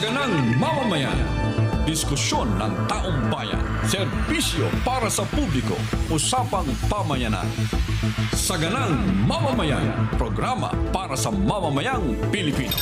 Saganang mamamayan. Diskusyon ng taong bayan. Serbisyo para sa publiko. Usapang pamayanan. Saganang mamamayan. Programa para sa mamamayang Pilipino.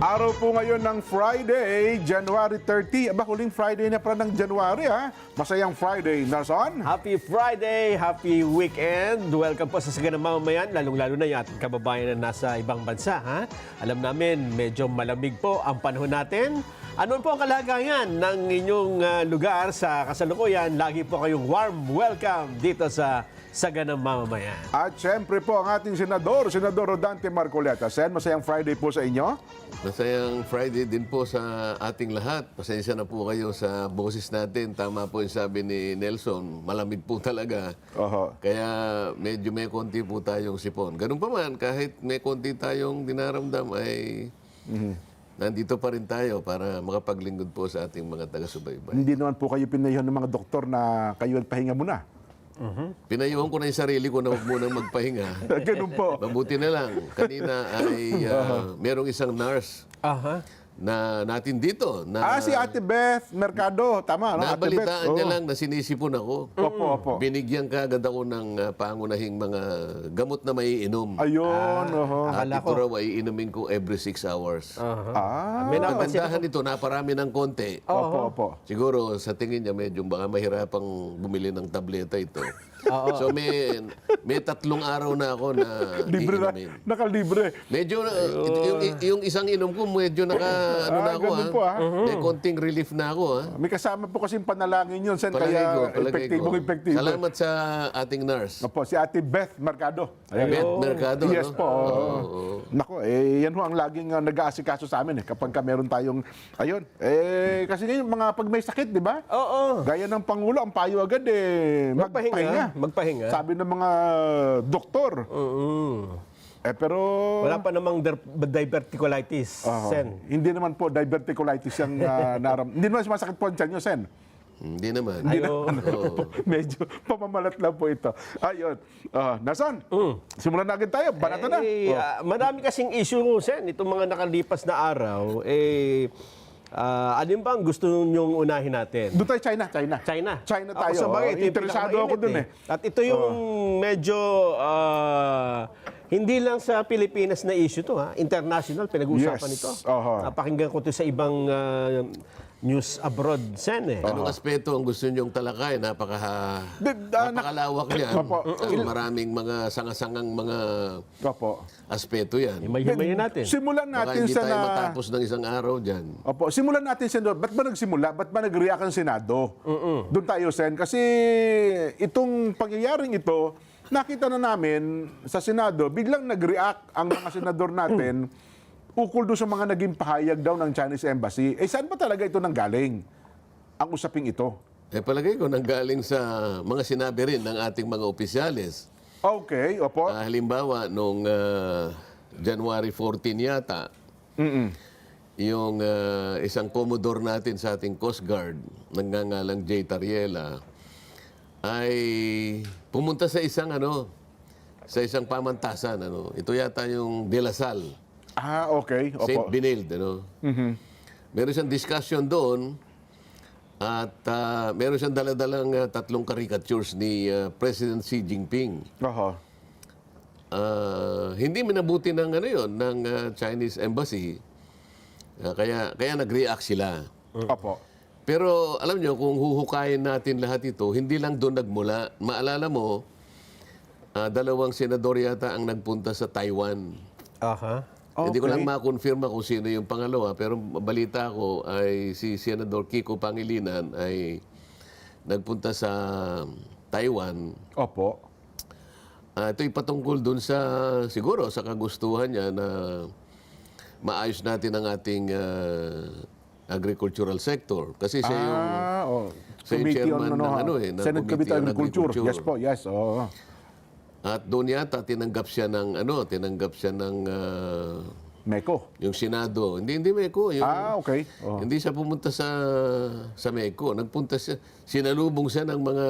Araw po ngayon ng Friday, January 30. Aba, huling Friday na pala ng January, ha? Masayang Friday. Nason? Happy Friday, happy weekend. Welcome po sa Saganang Mamamayan, lalong-lalo na yung ating kababayan na nasa ibang bansa. Ha? Alam namin, medyo malamig po ang panahon natin. Ano po ang kalagayan ng inyong lugar sa kasalukuyan? Lagi po kayong warm welcome dito sa Saganang Mamamayan. At syempre po ang ating Senador Rodante Marcoleta. Sen, masayang Friday po sa inyo? Masayang Friday din po sa ating lahat. Pasensya na po kayo sa boses natin. Tama po yung sabi ni Nelson, malamig po talaga. Oho. Kaya medyo may konti po tayong sipon. Ganun pa man, kahit may konti tayong dinaramdam ay nandito pa rin tayo para makapaglingkod po sa ating mga taga-subaybay. Hindi naman po kayo pinayuhan ng mga doktor na kayo at pahinga muna. Pinayuhan ko na yung sarili ko na huwag munang magpahinga. Ganun po. Mabuti na lang. Kanina ay merong isang nurse Aha. na natin dito. Na, Si Ate Beth Mercado. Tama, no? Ate Beth. nabalitaan niya lang na sinisipon ako. Opo, opo. Binigyan ka agad ako ng pangunahing mga gamot na maiinom. Ayun, oho. At akala ito ko. raw ay inumin ko every 6 hours. May Ang napansin kagandahan ako. nito, naparami ng konti. Opo, opo. Siguro sa tingin niya medyo baka mahirapang bumili ng tableta ito. So may 3 araw na ako na Libre na. iinumin. Nakalibre. Medyo yung isang inom ko medyo ano na ako ganun po, ha? May konting relief na ako ha. May kasama po kasing panalangin yun, Sen. Palagay Kaya ko, palagay ko. epektibong-epektibo. Salamat sa ating nurse. Opo, si Ate Beth Mercado. Ayan. Beth Mercado, Yes no? po. Nako, yan ho ang laging nag-aasikaso sa amin kapag ka meron tayong, ayun. Kasi ngayon, mga pag may sakit, di ba? Oo. Gaya ng Pangulo, ang payo agad Magpahinga. Sabi ng mga doktor. Pero... Wala pa namang diverticulitis, Sen. Hindi naman po diverticulitis yung hindi naman sumasakit po ang tiyan nyo, Sen. Hindi naman. Medyo pamamalat lang po ito. Ayun. Nason, simulan na agad tayo. Banata na. Marami kasing issue, Sen. Itong mga nakalipas na araw, alin ba ang gusto nyong unahin natin? Doon tayo, China. China tayo. Ako sa bagay, ito yung Interesado ako pinakamainit dun eh. At ito yung medyo hindi lang sa Pilipinas na issue to, ha. International, pinag-uusapan Yes. ito. Oho. Napakinggan ko to sa ibang news abroad, Sen. Anong aspeto ang gusto niyong talakay? Napakalawak niyan. Opo. Kasi maraming mga sangasangang mga Opo. aspeto yan. Himay-himayin natin. Simulan Baka natin hindi sa tayo matapos ng isang araw dyan. Opo, simulan natin, Senador. Ba't ba nagsimula? Ba't ba nag-react ang Senado? Doon tayo, Sen. Kasi itong pangyayaring ito, nakita na namin sa Senado, biglang nag-react ang mga senador natin ukol doon sa mga naging pahayag daw ng Chinese Embassy. Saan ba talaga ito nanggaling? Ang usaping ito. Palagay ko nanggaling sa mga sinabi rin ng ating mga opisyales. Okay, opo. Halimbawa, nung January 14 yata, yung isang Commodore natin sa ating Coast Guard, nagngangalang Jay Tariela, ay pumunta sa isang pamantasan. Ito yata yung De La Salle. Okay. Opo. St. Benilde, Meron siyang discussion doon at meron siyang daladalang 3 caricatures ni President Xi Jinping. Oho. Hindi minabuti ng ng Chinese Embassy. Kaya nag-react sila. Opo. Pero alam nyo, kung huhukayin natin lahat ito, hindi lang doon nagmula. Maalala mo, 2 senador yata ang nagpunta sa Taiwan. Aha. Hindi ko Okay. lang makonfirma kung sino yung pangalawa, pero balita ko ay si Senador Kiko Pangilinan ay nagpunta sa Taiwan. Opo. Ito'y patungkol dun siguro sa kagustuhan niya na maayos natin ang ating agricultural sector. Kasi siya yung, siya yung chairman ng Senate Committee on Agriculture. Yes po, yes. At doon yata tinanggap siya ng Meco. yung Senado. Hindi Meco. Okay. Hindi siya pumunta sa Meco. Nagpunta siya, sinalubong siya ng mga,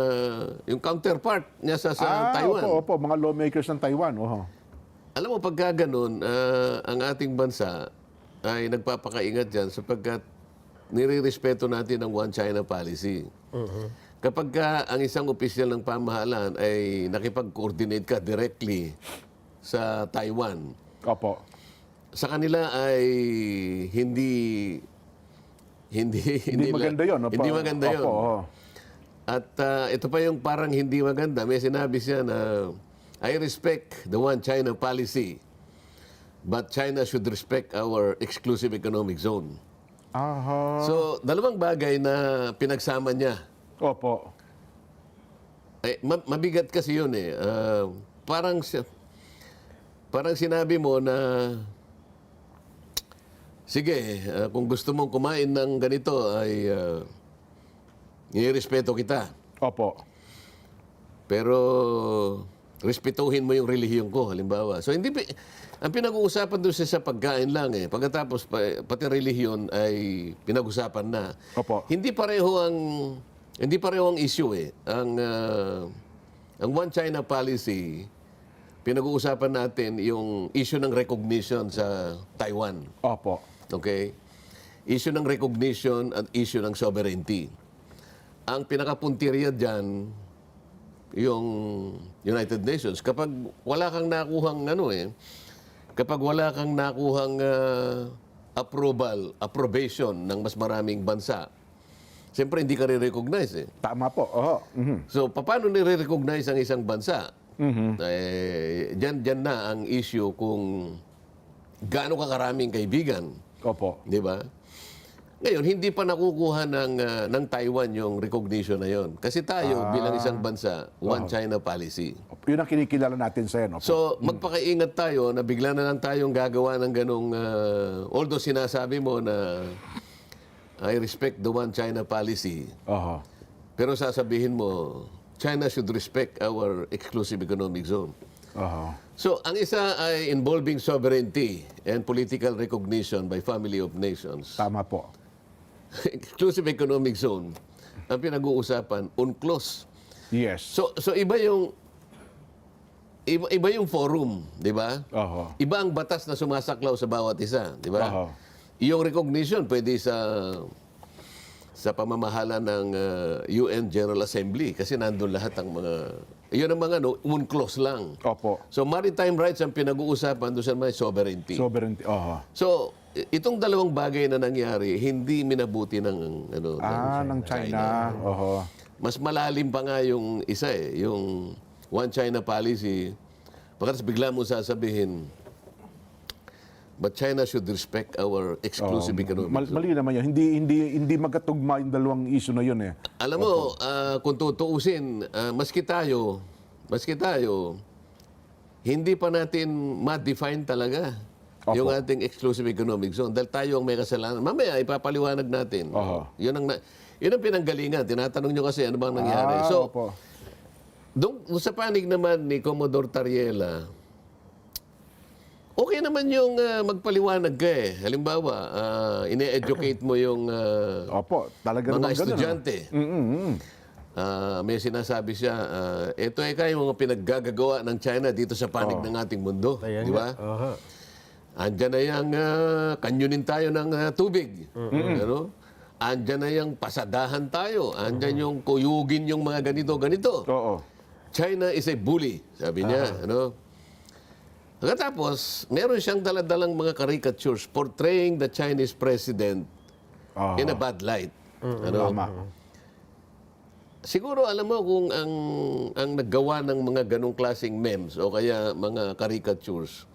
yung counterpart niya sa Taiwan. Opo, mga lawmakers ng Taiwan. Alam mo, pagka ganun, ang ating bansa ay nagpapakaingat dyan sapagkat nire-respeto natin ang One China policy. Kapag ang isang opisyal ng pamahalaan ay nakipag-coordinate ka directly sa Taiwan, Opo. sa kanila ay hindi maganda yun. Hindi maganda yun. Opo, oo. At ito pa yung parang hindi maganda. May sinabi siya na, I respect the One China policy, but China should respect our exclusive economic zone. Aha. So, dalawang bagay na pinagsama niya. Opo. Mabigat kasi yun eh. Parang sinabi mo na, sige, kung gusto mong kumain ng ganito ay nirespeto kita. Opo. Pero respetuhin mo yung relihiyon ko, halimbawa. So ang pinag-uusapan doon sa pagkain lang eh. Pagkatapos pati relihiyon ay pinag-usapan na. Opo. Hindi pareho ang issue eh. Ang One China policy, pinag-uusapan natin yung issue ng recognition sa Taiwan. Opo. Okay? Issue ng recognition at issue ng sovereignty. Ang pinakapuntirya dyan, yung United Nations, kapag wala kang nakuhang kapag wala kang nakuhang approbation ng mas maraming bansa, siyempre hindi ka re-recognize eh. Tama po. Oo. Mhm. So, paano nire-recognize ang isang bansa? Diyan na ang issue kung gaano ka karaming kaibigan. Opo. Di ba? Ngayon, hindi pa nakukuha ng Taiwan yung recognition na yon. Kasi tayo, bilang isang bansa, One China policy. Yun ang kinikilala natin sa yan. Opo. So, magpakaingat tayo na bigla na lang tayong gagawa ng ganong, although sinasabi mo na I respect the One China policy, Oho. pero sasabihin mo, China should respect our exclusive economic zone. Oho. So, ang isa ay involving sovereignty and political recognition by family of nations. Tama po. Exclusive economic zone, ang pinag-uusapan, UNCLOS. Yes. So iba yung forum, di ba? Oho. Iba ang batas na sumasaklaw sa bawat isa, di ba? Oho. Yung recognition pwede sa pamamahala ng UN General Assembly kasi nandun lahat ang mga yun ang mga UNCLOS lang. Opo. So maritime rights ang pinag-uusapan doon sa may sovereignty. Sovereignty. Oho. So itong dalawang bagay na nangyari hindi minabuti ng Ng China. Oho. Mas malalim pa nga yung isa eh, yung One China policy. Pagkatapos bigla mo sasabihin, but China should respect our exclusive economic zone. Mali naman yun. Hindi magkatugma yung dalawang issue na yun eh. Alam mo, kung tutuusin, maski tayo, hindi pa natin ma-define talaga Opo. yung ating exclusive economic zone. Dahil tayo ang may kasalanan. Mamaya, ipapaliwanag natin. Oho. Yun ang pinanggalingan. Tinatanong nyo kasi ano bang nangyari. So, Opo. doon sa panig naman ni Commodore Tariela, okay naman yung magpaliwanag ka eh. Halimbawa, ine-educate mo yung Opo. Talaga mga naman ganun. estudyante. May sinasabi siya, ito ay kayo mga pinaggagawa ng China dito sa panig ng ating mundo. Ayan Di ba? nga. Andyan na yung kanyunin tayo ng tubig. Ano? Andyan na yung pasadahan tayo. Andyan yung kuyugin yung mga ganito. Oo. China is a bully, sabi niya. Ano? Pagkatapos, meron siyang daladalang mga caricatures portraying the Chinese president Oho. in a bad light. Ano? Tama. Siguro alam mo kung ang naggawa ng mga ganong klaseng memes o kaya mga caricatures,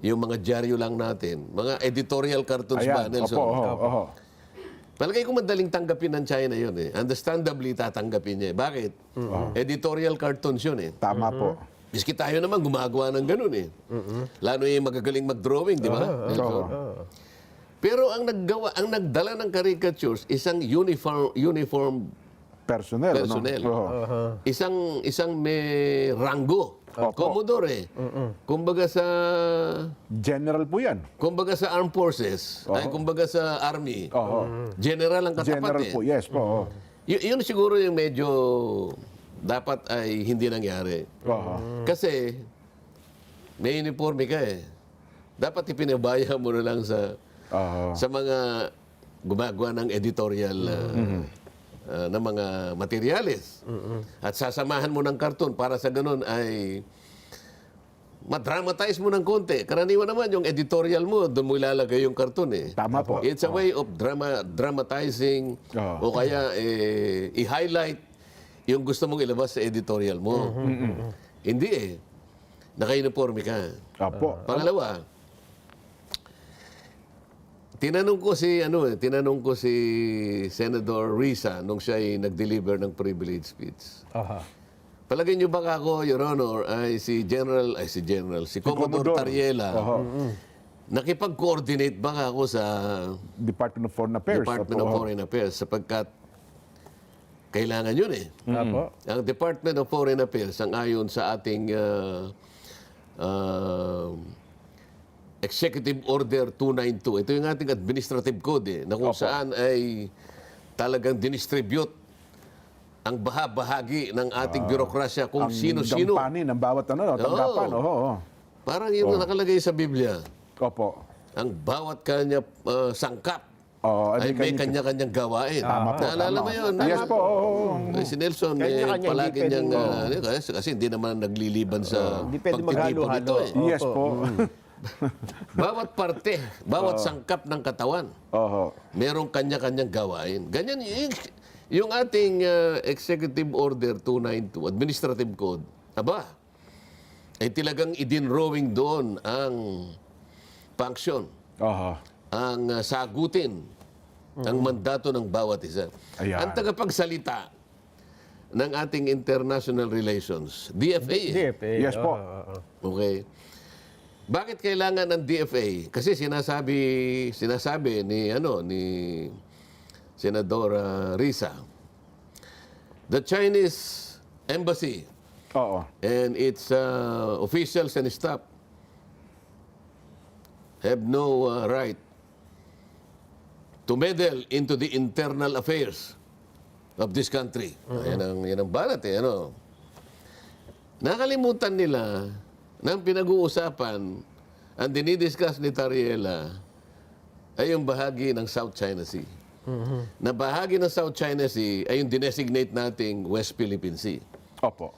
yung mga dyaryo lang natin, mga editorial cartoons ba, Ayan. Nelson? Opo. Oho. Palagay ko madaling tanggapin ng China yun eh. Understandably tatanggapin niya. Bakit? Editorial cartoons yun eh. Tama po. Miski tayo naman gumagawa ng ganun eh. Lalo yung magagaling mag-drawing, di ba? Nelson? Pero ang nagdala ng caricatures, isang uniform Personnel. personnel. No? Oho. Isang may ranggo. Commodore eh. Kumbaga sa armed forces, ay kumbaga sa army. General ang katapat General eh. po. Yes po. Yun siguro yung medyo dapat ay hindi nangyari. Oho. Kasi may uniforme ka eh. Dapat ipinabaya mo na lang sa mga gumagawa ng editorial na mga materyales. At sasamahan mo ng karton para sa ganun ay madramatize mo ng konti. Karaniwan naman yung editorial mo, doon mo ilalagay yung karton eh. Tama po. It's a way of dramatizing o kaya i-highlight yung gusto mong ilabas sa editorial mo. Hindi eh. Naka-uniforme ka. Opo. Pangalawa, tinanong ko si Senator Risa nung siya ay nag-deliver ng privilege speech. Palagay niyo ba ako, Your Honor, ay si Commodore Tariela, nakipag-coordinate ba ako sa Department of Foreign Affairs. Department of Foreign Affairs sapagkat kailangan yun eh. Ang Department of Foreign Affairs, ang ayon sa ating Executive Order 292, ito yung ating administrative code eh, na kung saan ay talagang dinistribute ang bahagi ng ating birokrasya kung sino-sino. Ang gampanin ng bawat tanggapan. Parang yung nakalagay sa Biblia. Opo. Ang bawat kanya sangkap Ay may kanya-kanyang gawain. Naalala mo yun? Yes po. Si Nelson, Kanya-kanya, palagi hindi niyang... kasi hindi naman nagliliban sa Hindi pwede pagtitipon maghalo-halo. ito eh. Yes po. Bawat parte, bawat sangkap ng katawan, merong kanya-kanyang gawain. Ganyan yung ating Executive Order 292, Administrative Code, ay talagang idinrowing doon ang function, ang sagutin, ang mandato ng bawat isa. Ayan. Ang tagapagsalita ng ating international relations, DFA. DFA. Yes po. Okay. Bakit kailangan ng DFA? Kasi sinasabi ni Senador Risa, the Chinese embassy and its officials and staff have no right to meddle into the internal affairs of this country. Yan ang balat eh. Nakalimutan nila na ang pinag-uusapan, ang dinidiscuss ni Tariela ay yung bahagi ng South China Sea. Na bahagi ng South China Sea ay yung dinesignate nating West Philippine Sea. Opo.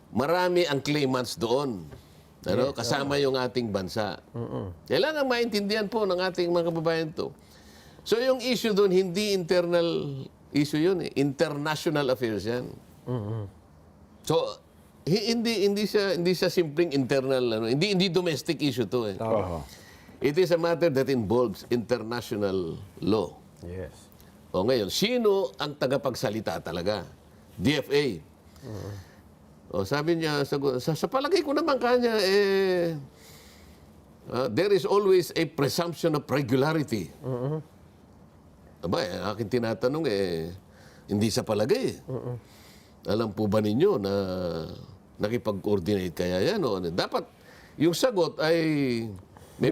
Marami ang claimants doon. Kasama yung ating bansa. Kailangan maintindihan po ng ating mga kababayan to. So yung issue doon, hindi internal issue yun eh. International affairs yan. So, hindi siya simpleng internal, hindi domestic issue to eh. It is a matter that involves international law. Yes. O ngayon, sino ang tagapagsalita talaga? DFA. O sabi niya, sa palagay ko naman kanya, there is always a presumption of regularity. Aking tinatanong hindi sa palagay. Alam po ba ninyo na nakipag-coordinate kaya yan? Dapat yung sagot ay may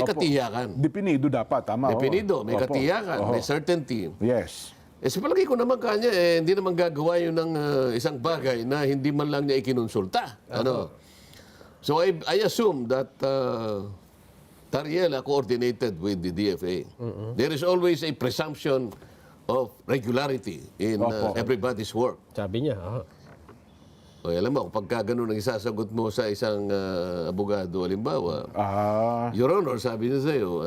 katiyakan. Depinido dapat, tama. Depinido, may katiyakan, may certainty. Yes. Sa palagay ko naman kanya, hindi naman gagawa yun ng isang bagay na hindi man lang niya ikinonsulta. So I assume that Tariela coordinated with the DFA. There is always a presumption of regularity in everybody's work. Sabi niya. Alam mo, pagka ganun ang isasagot mo sa isang abogado, halimbawa, Your Honor, sabi niya sa'yo,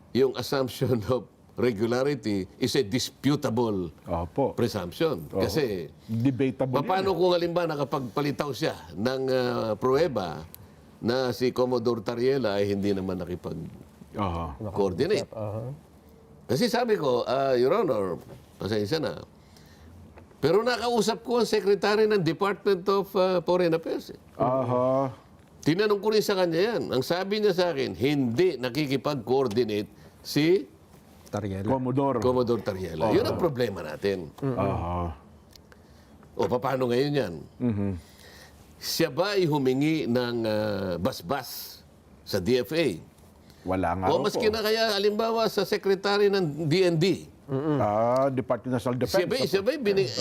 yung assumption of regularity is a disputable presumption. Kasi, debatable. paano kung halimbawa nakapagpalitaw siya ng pruweba na si Commodore Tariela ay hindi naman nakipag-coordinate? Kasi sabi ko, Your Honor, pasensya na, pero nakausap ko ang Secretary ng Department of Foreign Affairs. Tinanong ko rin sa kanya yan. Ang sabi niya sa akin, hindi nakikipag-coordinate si Tariela. Commodore Tariela. Yun ang problema natin. O paano ngayon yan? Siya ba ay humingi ng basbas sa DFA? Wala nga O maski na kaya, halimbawa, sa Secretary ng DND, Department of Defense.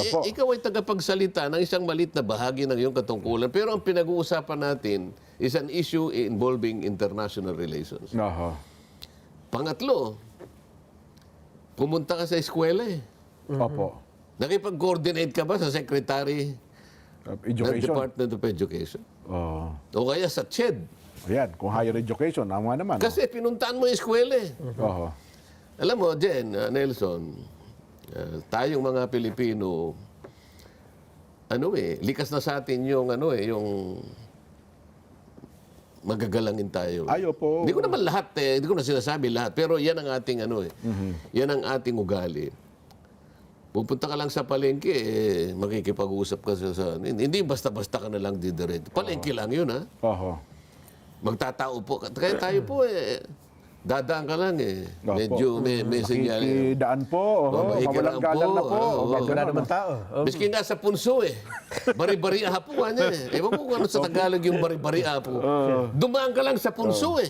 Opo. Ikaw ay tagapagsalita ng isang malit na bahagi ng iyong katungkulan. Pero ang pinag-uusapan natin is an issue involving international relations. Aha. Pangatlo, pumunta ka sa eskwela eh. Opo. Nakipag-coordinate ka ba sa Secretary ng Education. Department of Education? Oh. O kaya sa CHED? Ayan, kung higher education, tama naman. Kasi pinuntaan mo yung eskwela eh. Oho. Alam mo, Jen, Nelson, tayong mga Pilipino, likas na sa atin yung magagalangin tayo. Ayo po. Hindi ko naman lahat hindi ko na sinasabi lahat, pero yan ang ating yan ang ating ugali. Pupunta ka lang sa palengke, makikipag-usap ka hindi basta-basta ka na lang didiretso. Palengke lang yun, ha? Oho. Magtatao po. Kaya tayo po, dadaan ka lang Medyo may sinyal. Makikidaan po. Mawalang galang na po. Wala naman tao. Miski nga sa punso Bari-bari apo nga niya Ewan ko kung ano sa Tagalog yung bari-bari apo. Dumaan ka lang sa punso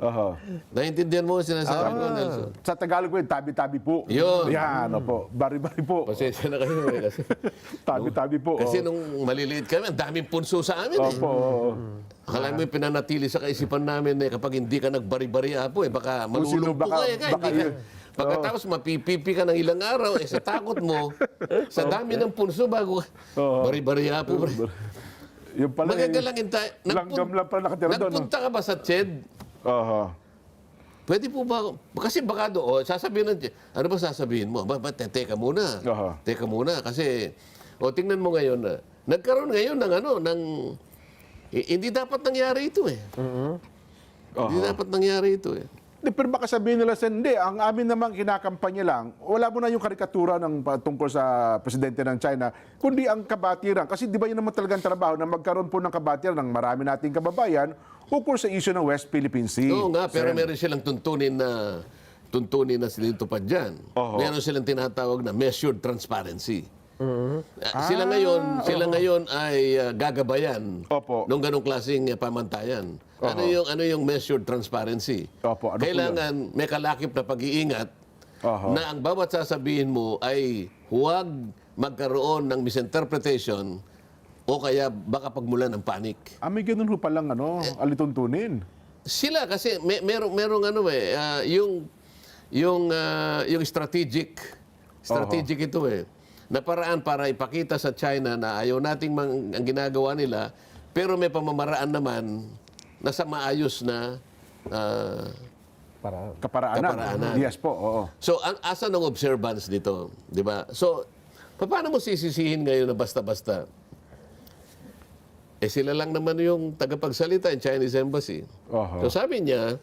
Oho. Naintindihan mo ang sinasabi ko, Nelson? Sa Tagalog po, tabi-tabi po. Yun. Yan, po. Bari-bari po. Pasensya na kayo kasi. Tabi-tabi po. Kasi nung maliliit kami, ang daming punso sa amin Opo. Akala mo yung pinanatili sa kaisipan namin kapag hindi ka nagbari-bari apo baka sino malulumpo baka- ka baka hindi yun. Pagkatapos mapipipi ka ng ilang araw sa takot mo, sa dami ng punso bago bari-bari apo. Yung pala, Magagalangin tayo. langgam lang pala nakatira doon. Nagpunta ka ba sa CHED? Oho. Pwede po ba? Kasi baka doon, sasabihin ng CHED, ano ba sasabihin mo? Teka muna. Aha. Teka muna. Kasi, tingnan mo ngayon, nagkaroon ngayon ng hindi dapat nangyari ito Hindi dapat nangyari ito Pero baka sabihin nila, hindi, ang amin naman kinakampanya lang, wala mo na yung karikatura ng tungkol sa presidente ng China, kundi ang kabatiran. Kasi di ba yun naman talagang trabaho na magkaroon po ng kabatiran ng marami nating kababayan ukol sa issue ng West Philippine Sea. Oo nga, pero meron silang tuntunin na sinitupad dyan. Oho. Meron silang tinatawag na measured transparency. Sila ngayon ay gagabayan Opo. ng ganong klaseng pamantayan. Ano yung measured transparency? Opo, ano po Kailangan may kalakip na pag-iingat Oho. na ang bawat sasabihin mo ay huwag magkaroon ng misinterpretation o kaya baka pagmulan ng panic. May ganun ho palang alituntunin. Sila kasi merong yung strategic ito na paraan para ipakita sa China na ayaw nating ang ginagawa nila, pero may pamamaraan naman na sa maayos na Kaparaanan. Yes po, oo. So, asa ng observance nito, di ba? So, paano mo sisisihin ngayon na basta-basta? Sila lang naman yung tagapagsalita in Chinese Embassy. Oho. So, sabi niya,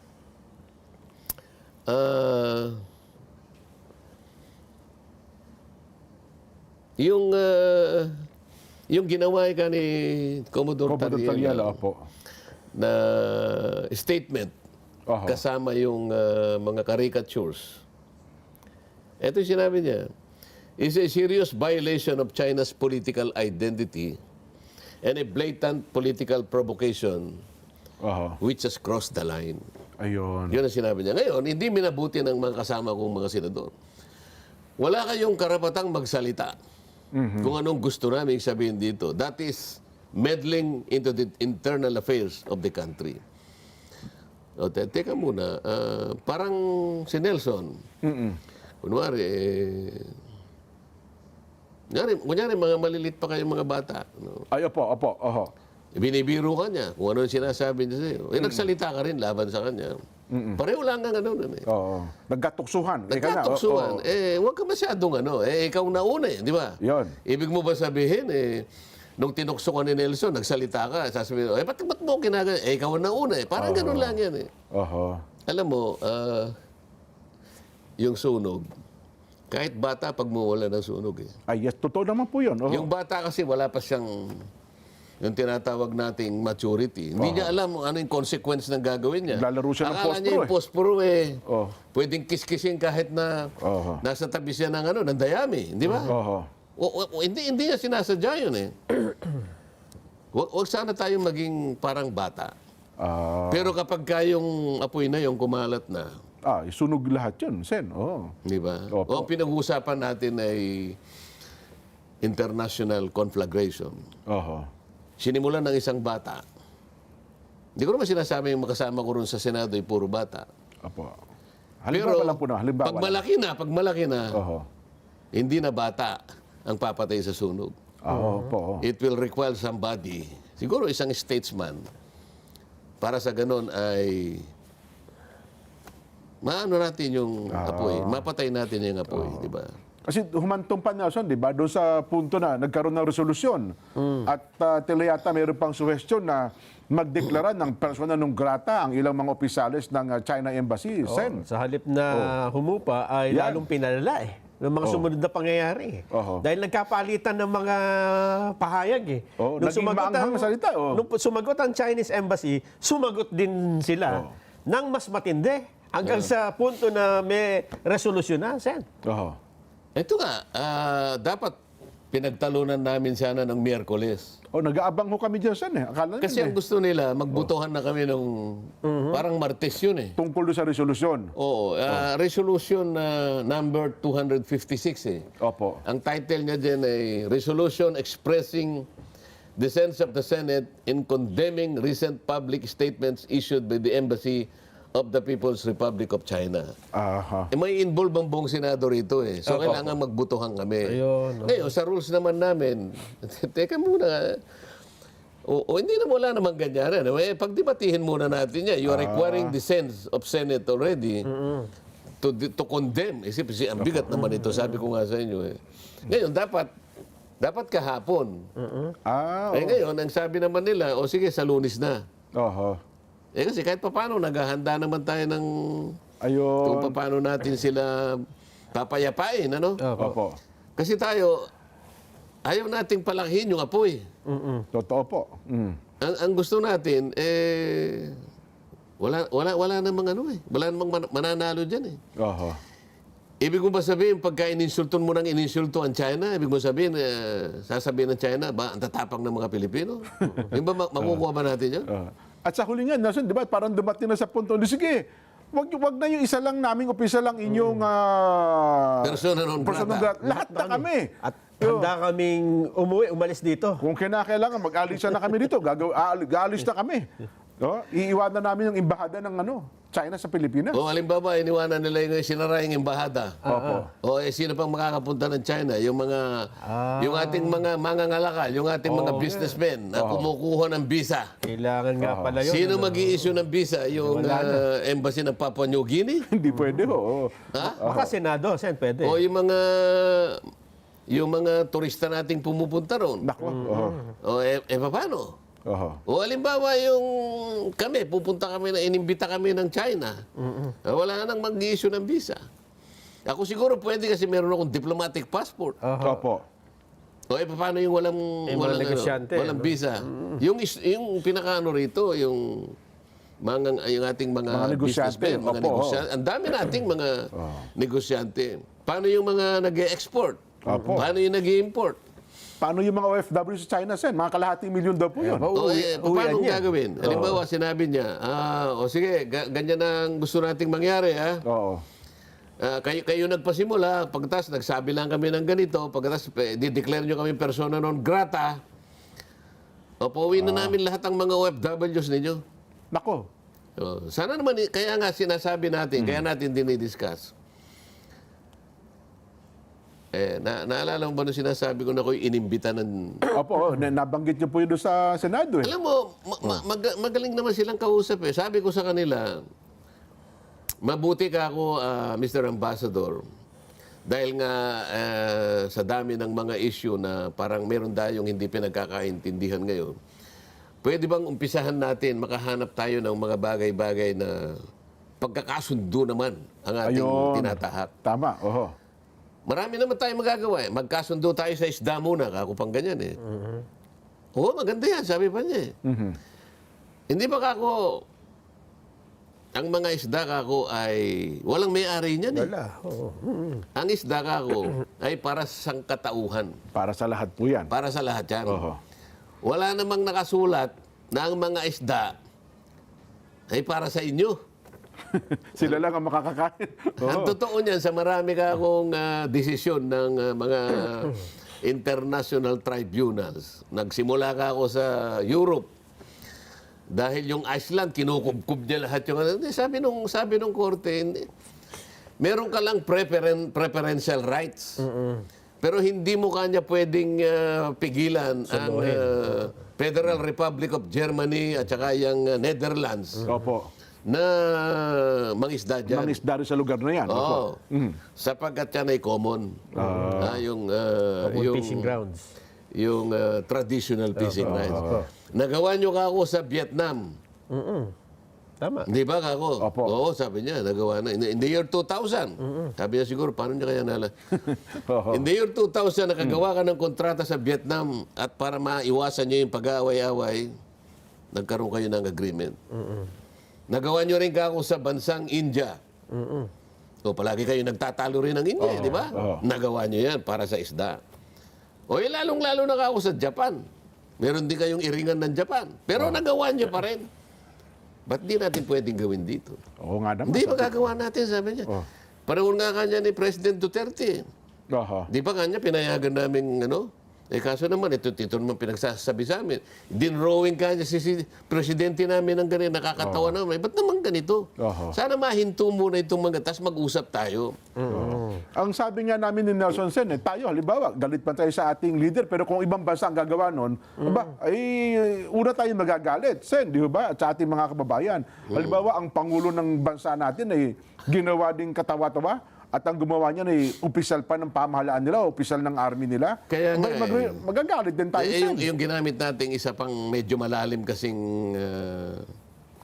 yung ginawa ka ni Commodore Taliala po. na statement Oho. kasama yung mga caricatures. Ito yung sinabi niya, is a serious violation of China's political identity and a blatant political provocation Oho. which has crossed the line. Ayun. Yun ang sinabi niya. Ngayon, hindi minabuti ng mga kasama kong mga senador. Wala kayong karapatang magsalita kung anong gusto namin sabihin dito. That is meddling into the internal affairs of the country. O, teka muna. Parang si Nelson. Kunwari, kunyari, mga malilit pa kayong mga bata. No? Ay, opo. Oho. Binibiro ka niya kung ano yung sinasabi niya sa'yo. Nagsalita ka rin laban sa kanya. Pareho lang ang Oo. Nagkatuksuhan. Nagkatuksuhan. Huwag ka masyadong ikaw na una di ba? Yun. Ibig mo ba sabihin, nung tinukso ka ni Nelson, nagsalita ka, sasabihin, ba't mo ginagawa? Ikaw na una Parang ganun lang yan Oho. Alam mo, yung sunog, kahit bata, pag mawala ng sunog Ay, yes. Totoo naman po yun. Oho. Yung bata kasi wala pa siyang yung tinatawag nating maturity. Hindi niya alam ano yung consequence ng gagawin niya. Naglalaro siya ng Akala niya yung posporo Oh. pwedeng kiskisin kahit na nasa tabi siya ng ng dayami, di ba? Oho. Hindi niya sinasadya yun Wag sana tayong maging parang bata. Pero kapag yung apoy na yung kumalat na, Isunog lahat yun, Sen. Oo. Di ba? Opo. O pinag-uusapan natin ay international conflagration. Oho. Sinimulan ng isang bata. Hindi ko naman sinasabi yung makasama ko ron sa Senado ay puro bata. Opo. Pero Halimbawa lang po na, halimbawa pag lang. malaki na, Oho. hindi na bata ang papatay sa sunog. Opo. It will require somebody, siguro isang statesman, para sa ganun ay maano natin yung apoy, mapatay natin yung apoy, di ba? Kasi humantong pa Nelson, di ba? Doon sa punto na nagkaroon ng resolusyon. At tila yata mayroon pang suhestyon na magdeklara ng persona non grata ang ilang mga opisyalis ng China Embassy. Sen. Sa halip na humupa ay Yan. lalong pinalala ng mga sumunod na pangyayari. Oho. Dahil nagkapalitan ng mga pahayag Naging maanghang na salita. Nung sumagot ang Chinese Embassy, sumagot din sila ng mas matindi hanggang sa punto na may resolusyon na, Sen. Oho. Ito nga, dapat pinagtalunan namin sana ng Miyerkules. Nag-aabang ho kami dyan, Sen. Akala Kasi ang namin, gusto nila, magbutuhan na kami nung parang Martes yun eh. tungkol doon sa resolusyon. Oo, resolution number 256 eh. Opo. Ang title niya dyan ay Resolution Expressing the Sense of the Senate in Condemning Recent Public Statements Issued by the Embassy of the People's Republic of China. Aha. May involve ang buong Senado rito eh. So, kailangan magbutuhan kami. Ayun, Ngayon, sa rules naman namin, teka muna, hindi na wala namang ganyan. Pagdebatihin muna natin yan. You are requiring the sense of Senate already to condemn. Isip, ang bigat naman ito. Sabi ko nga sa inyo eh. Ngayon, dapat kahapon. Ngayon, ang sabi naman nila, sige, sa Lunes na. Oho. Kasi kahit paano, naghahanda naman tayo ng Ayun. kung paano natin sila papayapain, ano? Opo. Kasi tayo, ayaw nating palakihin yung apoy. Totoo po. Ang gusto natin, wala namang ano eh. Wala namang mananalo dyan eh. Oho. Ibig mo ba sabihin, pagka ininsulton mo ng ininsulto ang China, ibig mo sabihin, sasabihin ng China, ang tatapang ng mga Pilipino? Yung ba, makukuha ba natin yun? At sa huli nga, Nelson, di ba, parang dumating na sa punto, sige, wag na yung isa lang naming opisyal lang inyong Persona non grata. Lahat na kami. At handa kaming umalis dito. Kung kinakailangan, mag-alisa na kami dito. Gaalis na kami. Iiwanan namin yung embahada ng China sa Pilipinas. O halimbawa, iniwanan nila yung sinara yung embahada. Opo. O sino pang makakapunta ng China? Yung mga, yung ating mga mangangalakal, yung ating mga businessmen na kumukuha ng visa. Kailangan nga pala yun. Sino mag-i-issue ng visa? Yung embassy ng Papua New Guinea? Hindi pwede ho. Baka Senado, Sen, pwede. O yung mga turista nating pumupunta ron? Nako. O paano? Oho. O halimbawa yung kami, pupunta kami na inimbita kami ng China. Wala nang mag-i-issue ng visa. Ako siguro pwede kasi meron akong diplomatic passport. Opo. O paano yung walang mga negosyante, walang visa? Yung pinakaano rito, yung ating mga negosyante. businessmen, mga Opo, negosyante. Ang dami nating mga negosyante. Paano yung mga nag-e-export? Opo. Paano yung nag-i-import? Paano yung mga OFW sa China, Sen? Mga kalahating milyon daw po yun. Paano gagawin? Halimbawa, sinabi niya, sige, ganyan ang gusto nating mangyari, ha? Oo. Kayo nagpasimula, pagkatapos nagsabi lang kami ng ganito, pagkatapos di-declare nyo kami persona non grata, pauwiin na namin lahat ng mga OFWs ninyo. Nako. Sana naman, kaya nga sinasabi natin, kaya natin dinidiscuss. Naalala mo ba nung sinasabi ko na ako'y inimbita ng... Opo, nabanggit niyo po yun doon sa Senado eh. Alam mo, magaling naman silang kausap eh. Sabi ko sa kanila, mabuti ka ako, Mr. Ambassador, dahil nga sa dami ng mga issue na parang meron tayong hindi pinagkakaintindihan ngayon, pwede bang umpisahan natin, makahanap tayo ng mga bagay-bagay na pagkakasundo naman ang ating tinatahak. Tama, oho. Marami naman tayo magagawa eh. Magkasundo tayo sa isda muna, kako pang ganyan eh. Oo, maganda yan, sabi pa niya eh. Hindi ba kako, ang mga isda kako ay walang may-ari niyan eh. Wala. Ang isda kako ay para sa sangkatauhan. Para sa lahat po yan. Para sa lahat yan. Oho. Wala namang nakasulat na ang mga isda ay para sa inyo. Sila lang ang makakakain. Ang Oo. totoo niyan, sa marami ka akong desisyon ng mga international tribunals. Nagsimula ka ako sa Europe. Dahil yung Iceland, kinukubkub niya lahat yung... Sabi nung korte, meron ka lang preferential rights. Pero hindi mo kanya pwedeng pigilan ang Federal Republic of Germany at saka yung Netherlands Opo. na mangisda dyan. Mangisda rin sa lugar na yan. Opo. Oo. Sapagkat yan ay common. Yung fishing grounds. Yung traditional fishing rights. Nagawa nyo ka ako sa Vietnam. Tama. Di ba kako? Opo. Oo, sabi niya, nagawa na. In the year 2000. Sabi niya siguro, paano niya kaya nala? Oo. In the year 2000, nakagawa ka ng kontrata sa Vietnam at para maiwasan niyo yung pag-aaway-away, nagkaroon kayo ng agreement. Nagawa niyo rin kako sa bansang India. O palagi kayo nagtatalo rin ng India, di ba? Nagawa niyo yan para sa isda. O lalong-lalo na kako sa Japan. Meron din kayong iringan ng Japan. Pero nagawa niyo pa rin. Ba't di natin pwedeng gawin dito? Oo nga naman. Hindi, magagawa natin, sabi niya. Panahon nga kanya ni President Duterte. Oho. Di ba kanya pinayagan namin, kaso naman, ito naman pinagsasabi sa amin. Dinrowing kanya si Presidente namin ng ganyan, nakakatawa naman. Ba't naman ganito? Oho. Sana mahinto muna itong mga, tas mag-usap tayo. Ang sabi nga namin ni Nelson Sen, tayo halimbawa, galit pa tayo sa ating leader, pero kung ibang bansa ang gagawa nun, una tayo magagalit. Sen, di ba? At sa ating mga kababayan. Halimbawa, ang Pangulo ng bansa natin ay ginawa ding katawa-tawa at ang gumawa niya ay opisyal pa ng pamahalaan nila, opisyal ng army nila. Kaya nga, magagalit din tayo, Sen. yung ginamit nating isa pang medyo malalim kasing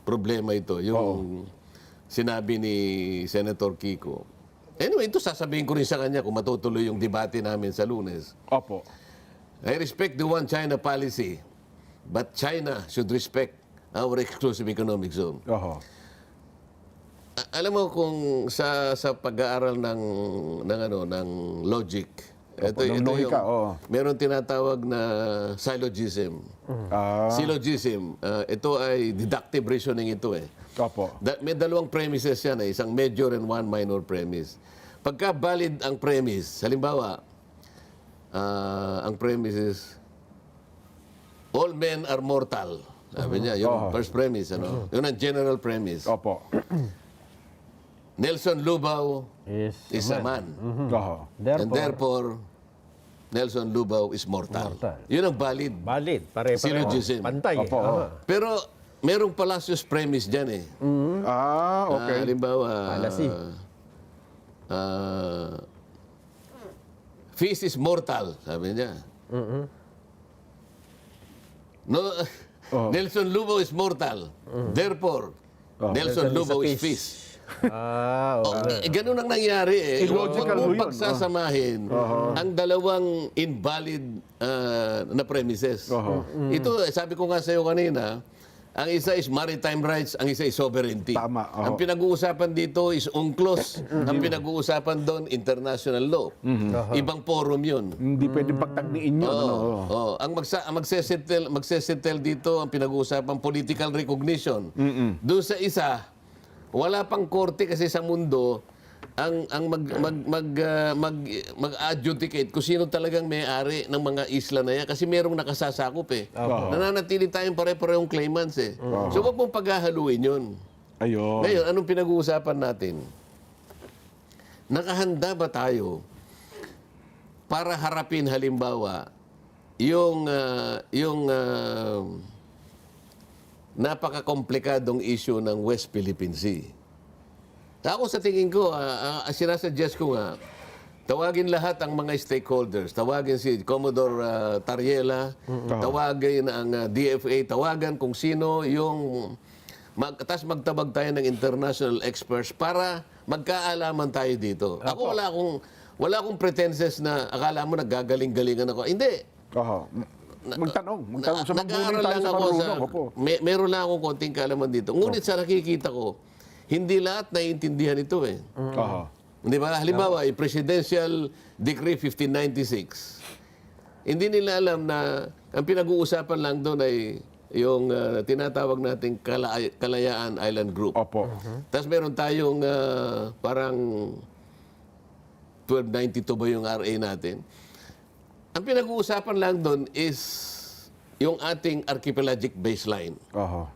problema ito, yung sinabi ni Senator Kiko. Anyway, ito sasabihin ko rin sa kanya kung matutuloy yung debate namin sa Lunes. Opo. I respect the one China policy, but China should respect our exclusive economic zone. Oho. Alam mo kung sa pag-aaral ng logic, ng lohika, meron tinatawag na syllogism. Syllogism, ito ay deductive reasoning ito eh. Opo. May dalawang premises yan eh, isang major and one minor premise. Pagka valid ang premise, halimbawa, ang premise is, all men are mortal. Sabi niya, yung first premise, yun ang general premise. Opo. Nelson Lubao Is is a man. Oho. And therefore, Nelson Lubao is mortal. Yun ang valid. valid. Pare-pareho. Syllogism. Pantay. Opo. Pero, merong fallacious premise dyan eh. Okay. Halimbawa, Fallacy. fish is mortal, sabi niya. No, Nelson Lubao is mortal. Therefore, Nelson Lubao is fish. Ganun ang nangyari eh. Illogical Huwag mong yun. pagsasamahin ang dalawang invalid na premises. Ito, sabi ko nga sa'yo kanina, ang isa is maritime rights, ang isa is sovereignty. Tama, Ang pinag-uusapan dito is UNCLOS. Ang pinag-uusapan doon, international law. Ibang forum yun. Hindi pwedeng pagtagniin yun. Ang magsesettle dito, ang pinag-uusapan, political recognition. Doon sa isa, wala pang korte kasi sa mundo ang mag-adjudicate kung sino talagang may-ari ng mga isla na yan kasi merong nakasasakop eh. Nananatili tayong pare-parehong claimants eh. So wag mong paghahaluin yun. Ayun. Ngayon, anong pinag-uusapan natin? Nakahanda ba tayo para harapin halimbawa yung napaka-komplikadong issue ng West Philippine Sea. Ako sa tingin ko, sinasuggest ko nga, tawagin lahat ang mga stakeholders. Tawagin si Commodore Tariela, tawagin ang DFA, tawagan kung sino yung... Tapos magtabag tayo ng international experts para magkaalaman tayo dito. Ako wala akong pretenses na akala mo naggagaling-galingan ako. Hindi. Oho. Magtanong sa Nag-aaral tayo lang sa ako marunong. Opo. meron lang akong konting kaalaman dito. Ngunit sa nakikita ko, hindi lahat naiintindihan ito eh. Oho. Di ba? Halimbawa, yung Presidential Decree 1596. Hindi nila alam na ang pinag-uusapan lang doon ay yung tinatawag nating Kalayaan Island Group. Opo. Tapos meron tayong parang 1292 ba yung RA natin. Ang pinag-uusapan lang doon is yung ating archipelagic baseline. Oho.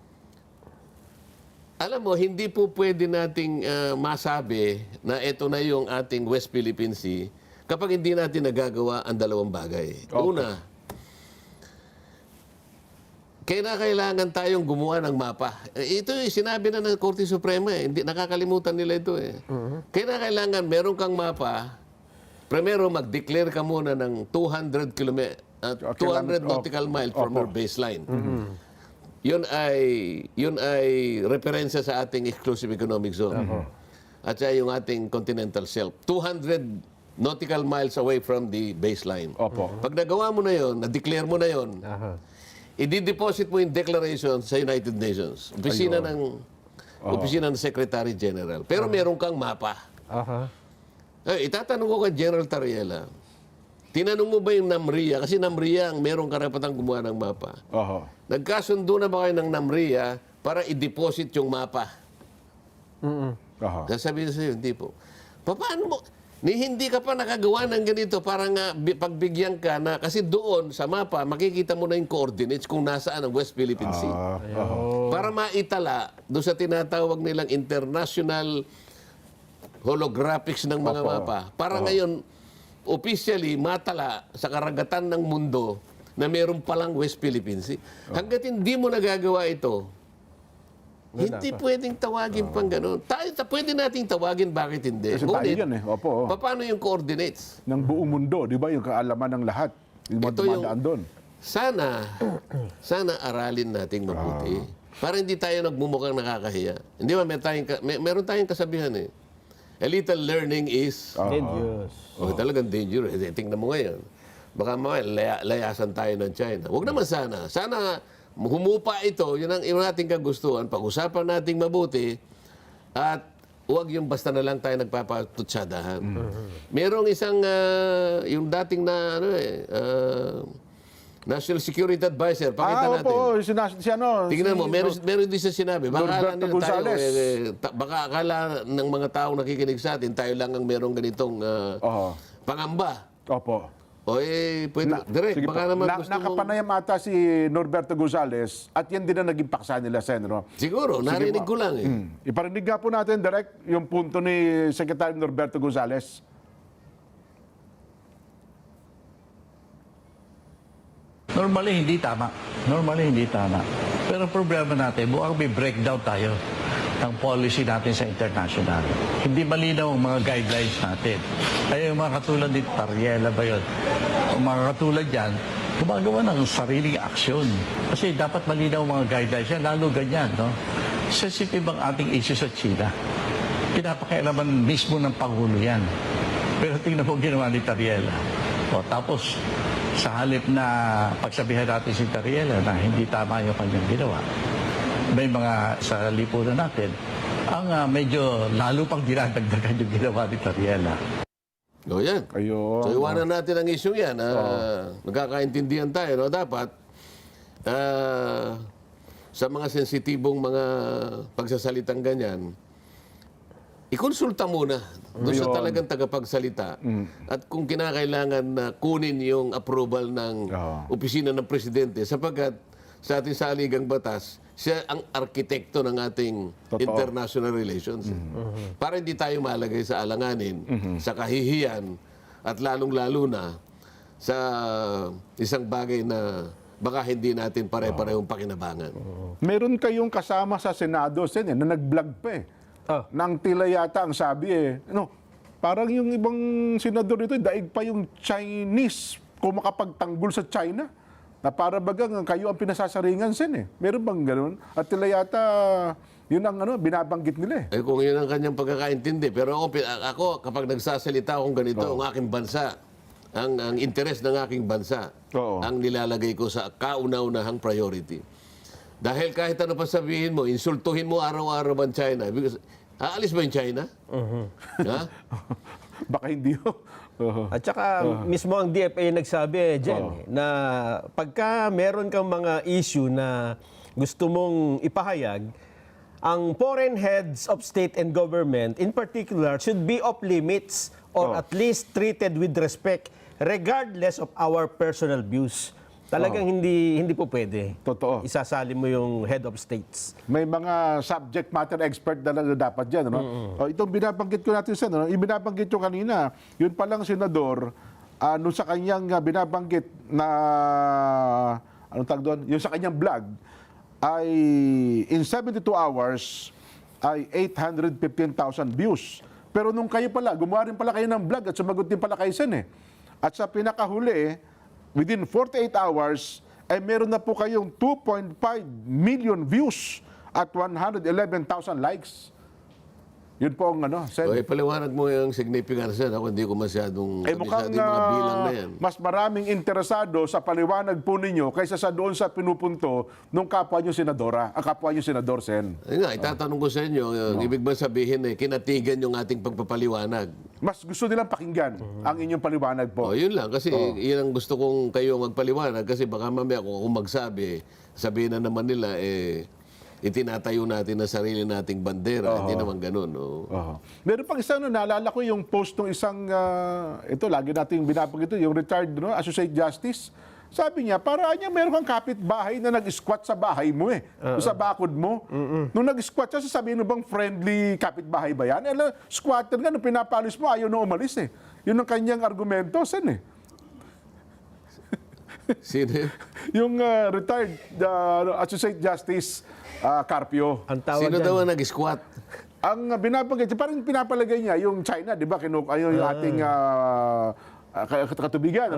Alam mo, hindi po pwede nating masabi na ito na yung ating West Philippine Sea kapag hindi natin nagagawa ang dalawang bagay. Una, kailangan tayong gumawa ng mapa. Ito sinabi na ng Korte Suprema. Hindi, nakakalimutan nila ito. Kailangan meron kang mapa. Primero, mag-declare ka muna ng 200 nautical miles from your baseline. Yun ay referensya sa ating exclusive economic zone. At saka yung ating continental shelf. 200 nautical miles away from the baseline. Opo. Pag nagawa mo na yun, na-declare mo na yun, i-deposit mo yung declaration sa United Nations. Opisina ng Secretary General. Pero meron kang mapa. Itatanong ko kay General Tariela, tinanong mo ba yung NAMRIA? Kasi NAMRIA ang merong karapatang gumawa ng mapa. Oho. Nagkasundo na ba kayo ng NAMRIA para i-deposit yung mapa? Oho. Sasabihin sa'yo, hindi po. Paano mo? Hindi ka pa nakagawa ng ganito para nga pagbigyan ka na, kasi doon sa mapa, makikita mo na yung coordinates kung nasaan ang West Philippine Sea. Para maitala doon sa tinatawag nilang international holographics ng mga mapa. Para ngayon, officially, matala sa karagatan ng mundo na meron palang West Philippine Sea. Hanggat hindi mo nagagawa ito, hindi pwedeng tawagin pang gano'n. Pwede nating tawagin, bakit hindi? Kasi tayo yan Opo. Paano yung coordinates? Ng buong mundo, di ba? Yung kaalaman ng lahat. Yung mga dumadaan doon. Sana aralin nating mabuti. Para hindi tayo nagmumukhang nakakahiya. Hindi ba, meron tayong kasabihan A little learning is... Dangerous. Talagang dangerous. Tingnan mo ngayon. Baka layasan tayo ng China. Huwag naman sana. Sana humupa ito. Yun ang ating kagustuhan. Pag-usapan nating mabuti. At huwag yung basta na lang tayo nagpapatutsadahan. Merong isang, yung dating na, National Security Advisor. Pakita natin. Opo. Tingnan mo, meron din siya sinabi. Baka Norberto Gonzales. baka akala ng mga taong nakikinig sa atin, tayo lang ang merong ganitong pangamba. Opo. Pwede, direct, Sige baka po. naman gusto mong... Nakapanayam ata si Norberto Gonzales at yan din ang naging paksa nila, Sen. Siguro, narinig ko lang Iparinig nga po natin direct yung punto ni Secretary Norberto Gonzales. Normally, hindi tama. Pero ang problema natin, mukhang may breakdown tayo ng policy natin sa international. Hindi malinaw ang mga guidelines natin. Kaya yung mga katulad ni Tariela ba yun? Ang mga katulad yan, gumagawa ng sariling aksyon. Kasi dapat malinaw ang mga guidelines yan, lalo ganyan, no? Sensitive ang ating issue sa China. Pinapakialaman mismo ng Pangulo yan. Pero tingnan mo ginawa ni Tariela. Tapos, sa halip na pagsabihan natin si Tariela na hindi tama yung kanyang ginawa, may mga sa lipunan natin ang medyo lalo pang dinadagdagan yung ginawa ni Tariela. Yan. Ayun. So, iwanan natin ang issue yan. Magkakaintindihan tayo. No? Dapat, sa mga sensitibong mga pagsasalitang ganyan, ikonsulta muna doon sa talagang tagapagsalita. At kung kinakailangan na kunin yung approval ng opisina ng presidente, sapagkat sa ating saligang batas, siya ang arkitekto ng ating international relations. Para hindi tayo malagay sa alanganin, sa kahihiyan, at lalong-lalo na sa isang bagay na baka hindi natin pare-parehong pakinabangan. Meron kayong kasama sa Senado, Sen, na nag-vlog pa nang tila yata ang sabi parang yung ibang senador dito, daig pa yung Chinese kung makapagtanggol sa China. Na para bagang kayo ang pinasasaringan, Sen. Meron bang ganun? At tila yata, yun ang binabanggit nila Kung yun ang kanyang pagkakaintindi. Pero ako kapag nagsasalita akong ganito, ang aking bansa, ang interes ng aking bansa, ang nilalagay ko sa kauna-unahang priority. Dahil kahit ano pa sabihin mo, insultuhin mo araw-araw ang China. Because, aalis ba yung China? Ha? Baka hindi. Oo. At saka mismo ang DFA nagsabi, Jen, na pagka meron kang mga issue na gusto mong ipahayag, ang foreign heads of state and government in particular should be off limits or at least treated with respect regardless of our personal views. Talagang hindi po pwede. Totoo. Isasali mo yung head of states. May mga subject matter expert na dapat dyan. Ano? Itong binabanggit ko natin sa ibinabanggit ko kanina, yun palang senador, nung sa kanyang binabanggit na, anong tag doon? Yung sa kanyang vlog, ay in 72 hours, ay 815,000 views. Pero nung kayo pala, gumawa rin pala kayo ng vlog at sumagot din pala kayo sen eh. At sa pinakahuli, within 48 hours, ay meron na po kayong 2.5 million views at 111,000 likes. Yun po ang Sen. Okay, paliwanag mo yung significance yan. Ako hindi ko masyadong Mukhang kabisado yung mga bilang na yan. mas maraming interesado sa paliwanag po ninyo kaysa sa doon sa pinupunto nung kapwa nyo senadora, ang kapwa nyo senador, Sen. Ayun nga, itatanong ko sa inyo, ibig ba sabihin kinatigan yung ating pagpapaliwanag? Mas gusto nilang pakinggan ang inyong paliwanag po. Yun lang. Kasi yun ang gusto kong kayo magpaliwanag. Kasi baka mamaya kung ako magsabi, sabihin na naman nila, itinatayo natin ang sarili nating bandera. Hindi naman ganun. Meron pang isang, naalala ko yung post ng isang, ito, lagi nating binabanggit ito, yung retired Associate Justice. Sabi niya, paraan niya meron kang kapitbahay na nag-squat sa bahay mo sa bakod mo. Nung nag-squat siya, sasabihin mo bang friendly kapitbahay ba yan? Squatter nga, nung pinapalis mo, ayaw na umalis Yun ang kanyang argumento, Sen Sino yun? Yung retired Associate Justice Carpio. Ang tawag Sino dyan, daw ang nag-squat? Ang binabanggit, parang pinapalagay niya yung China, di ba? Yung ating katubigan,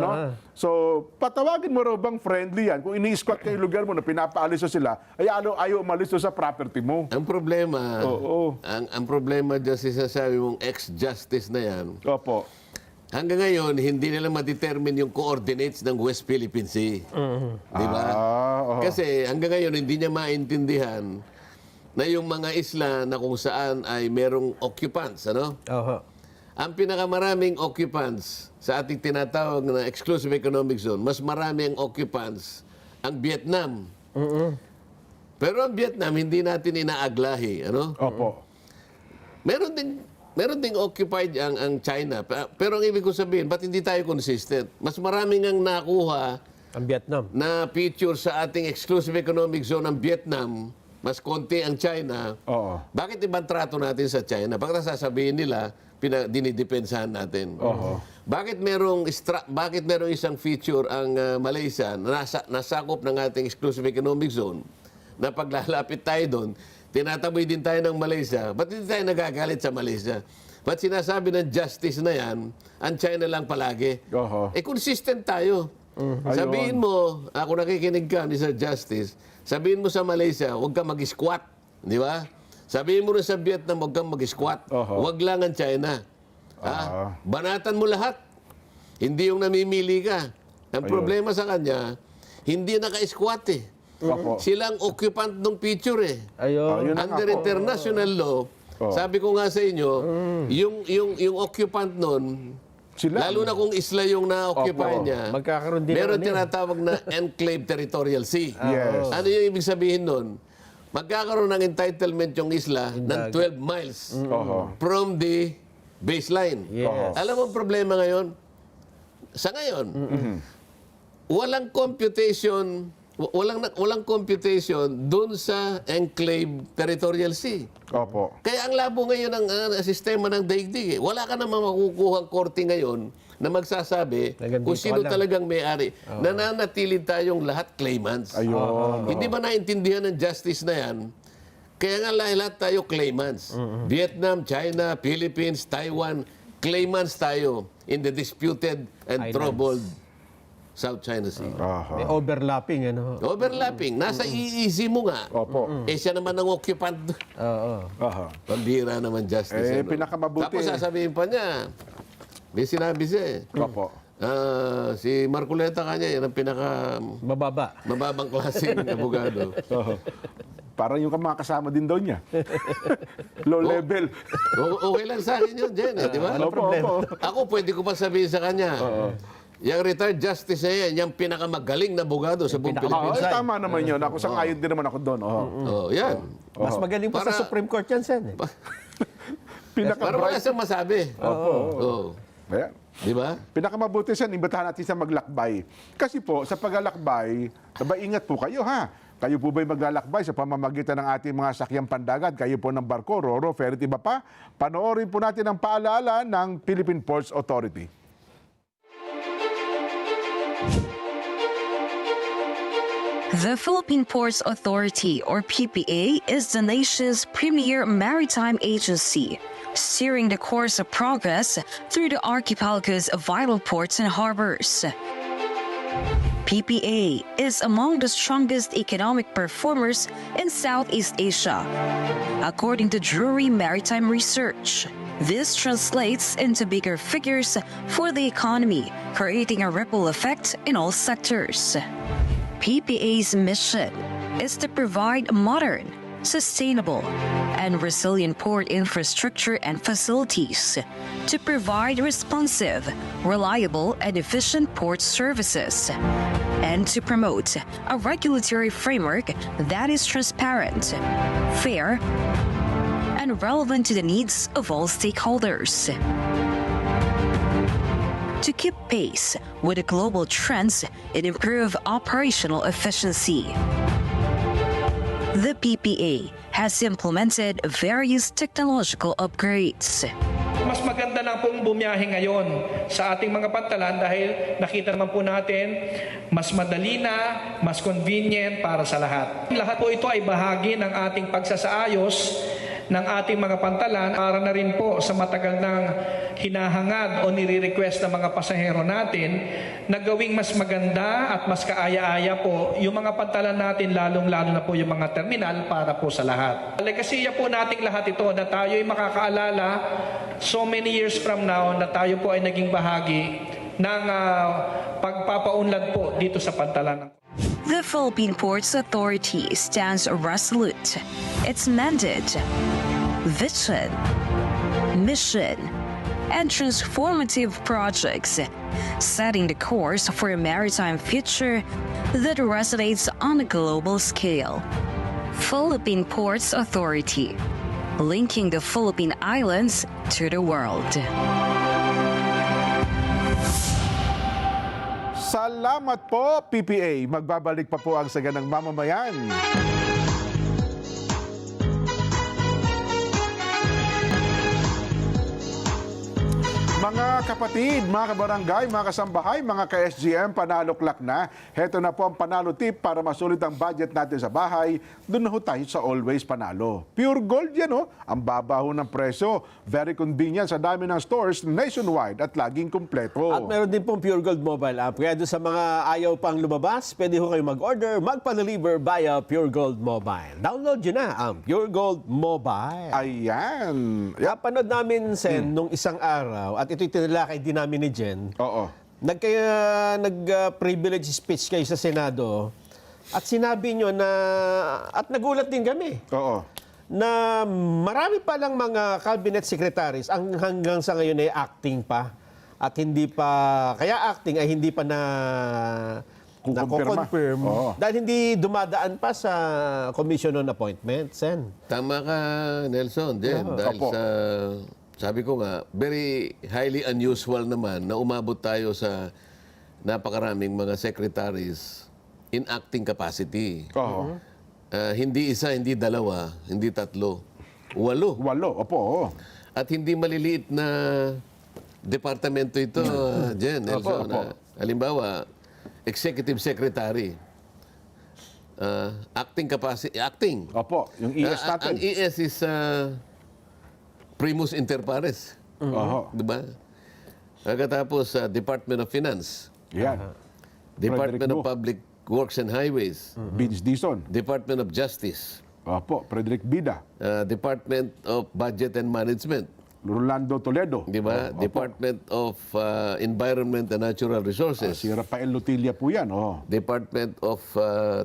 So, patawagin mo raw bang friendly yan? Kung ini-squat kayo lugar mo na pinapaalis na sila, ay ayaw umalis sa property mo. Ang problema, Oo. ang problema dyan sa sasabi mong ex-justice na yan, Opo. hanggang ngayon, hindi nila ma-determine yung coordinates ng West Philippine Sea. Di ba? Kasi hanggang ngayon, hindi niya maintindihan na yung mga isla na kung saan ay merong occupants, Ang pinakamaraming occupants sa ating tinatawag na exclusive economic zone, mas marami ang occupants ang Vietnam. Pero ang Vietnam, hindi natin inaaglahi, Opo. Meron ding occupied ang China. Pero ang ibig ko sabihin, ba't hindi tayo consistent? Mas maraming ang nakuha ang Vietnam. na feature sa ating exclusive economic zone ng Vietnam, mas konti ang China. Oo. Bakit ibang trato natin sa China? Bakit sasabihin nila, dinidepensahan natin? Bakit merong isang feature ang Malaysia na nasakop ng ating exclusive economic zone na paglalapit tayo doon, tinataboy din tayo ng Malaysia. Ba't hindi tayo nagagalit sa Malaysia? Ba't sinasabi ng justice na yan, ang China lang palagi? Consistent tayo. Sabihin mo, ako nakikinig ka ni Sir Justice, sabihin mo sa Malaysia, huwag ka mag-squat. Di ba? Sabihin mo rin sa Vietnam, huwag kang mag-squat. Huwag lang ang China. Banatan mo lahat. Hindi yung namimili ka. Ang problema sa kanya, hindi naka-squat Silang occupant ng picture Ayun. Under international law, sabi ko nga sa inyo, yung occupant nun, Sila. lalo na kung isla yung na-occupy niya, Magkakaroon din meron ng tinatawag na enclave territorial sea. Yes. Ano yung ibig sabihin nun? Magkakaroon ng entitlement yung isla ng 12 miles from the baseline. Yes. Alam mo ang problema ngayon? Sa ngayon, walang computation doon sa enclave territorial sea. Opo. Kaya ang labo ngayon ng sistema ng daigdig. Wala ka namang makukuhang korte ngayon na magsasabi Talagang kung di ko sino alam. talagang may-ari. Nananatili tayong lahat claimants. Ayun. Hindi ba naintindihan ng justice na yan? Kaya nga lahat tayo claimants. Vietnam, China, Philippines, Taiwan, claimants tayo in the disputed and Islands. troubled South China Sea. May overlapping, Overlapping. Nasa EEZ mo nga. Opo. Siya naman ang occupant. Pambira naman justice. Pinakamabuti. Tapos sasabihin pa niya, may sinabi siya Opo. si Marcoleta kanya, yan ang pinaka Mababa. mababang klaseng abogado. Parang yung mga kasama din daw niya. Low level. Okay lang sa akin yun, Jen, di ba? Ano problema? Ako, pwede ko pa sabihin sa kanya. Yung retired justice na yan, yung pinakamagaling na abogado sa buong Pilipinas. Tama naman yun. Ako sang-ayon din naman ako doon. Yan. Mas magaling pa sa Para- Supreme Court yan, Sen. Para wala siyang masabi. Oo. Ayan. Di ba? Pinakamabuti siya, imbitahan natin sa maglakbay. Kasi po, sa paglalakbay, ingat po kayo ha. Kayo po ba'y maglalakbay sa pamamagitan ng ating mga sakyang pandagat? Kayo po ng barko, roro, ferry, iba pa? Panoorin po natin ang paalaala ng Philippine Ports Authority. The Philippine Ports Authority, or PPA, is the nation's premier maritime agency, steering the course of progress through the archipelago's vital ports and harbors. PPA is among the strongest economic performers in Southeast Asia, according to Drury Maritime Research. This translates into bigger figures for the economy, creating a ripple effect in all sectors. PPA's mission is to provide modern, sustainable, and resilient port infrastructure and facilities to provide responsive, reliable, and efficient port services, and to promote a regulatory framework that is transparent, fair, and relevant to the needs of all stakeholders. To keep pace with the global trends and improve operational efficiency. The PPA has implemented various technological upgrades. Mas maganda lang pong bumiyahe ngayon sa ating mga pantalan dahil nakita naman po natin mas madali na, mas convenient para sa lahat. Lahat po ito ay bahagi ng ating pagsasaayos ng ating mga pantalan para na rin po sa matagal ng hinahangad o nire-request ng mga pasahero natin na gawing mas maganda at mas kaaya-aya po yung mga pantalan natin, lalong-lalo na po yung mga terminal para po sa lahat. Legasiya po nating lahat ito na tayo ay makakaalala so many years from now na tayo po ay naging bahagi ng pagpapaunlad po dito sa pantalan. The Philippine Ports Authority stands resolute. Its mandate, vision, mission, and transformative projects, setting the course for a maritime future that resonates on a global scale. Philippine Ports Authority, linking the Philippine Islands to the world. Salamat po, PPA. Magbabalik pa po ang Saganang Mamamayan. Mga kapatid, mga kabarangay, mga kasambahay, mga ka-SGM, panalo-klak na. Heto na po ang panalo tip para masulit ang budget natin sa bahay. Doon na ho tayo sa Always Panalo. Pure gold yan, oh. Ang babaho ng presyo. Very convenient sa dami ng stores nationwide at laging kumpleto. At meron din pong Pure Gold mobile app. Kaya doon sa mga ayaw pang lumabas, pwede ho kayo mag-order, magpa-deliver via Pure Gold Mobile. Download nyo na ang Pure Gold Mobile. Ayan. Napanood namin, Sen, nung isang araw, at ito'y tinalakay din namin ni Jen. Oo. Nag-privilege speech kayo sa Senado at sinabi nyo na, at nagulat din kami, Oo. na marami pa lang mga cabinet secretaries ang hanggang sa ngayon ay acting pa. At hindi pa, kaya acting ay hindi pa nako-confirm. Oo. Dahil hindi dumadaan pa sa Commission on Appointments, Sen. Tama ka, Nelson, Jen. Dahil Opo. sabi ko nga, very highly unusual naman na umabot tayo sa napakaraming mga secretaries in acting capacity. Oo. Hindi isa, hindi dalawa, hindi tatlo. 8. Walo. Opo. Oo. At hindi maliliit na departamento ito, Jen, Nelson. Opo. Halimbawa, executive secretary. Acting capacity, acting. Opo. Yung ES natin. Ang ES is primus inter pares. Oo. Diba? Pagkatapos, Department of Finance, Yan. Department Frederick of Public Works and Highways, Vince Dizon. Department of Justice, Opo. Frederick Bida. Department of Budget and Management, Rolando Toledo. Di ba? Department of Environment and Natural Resources. Si Rafael Lutilla po yan. Department of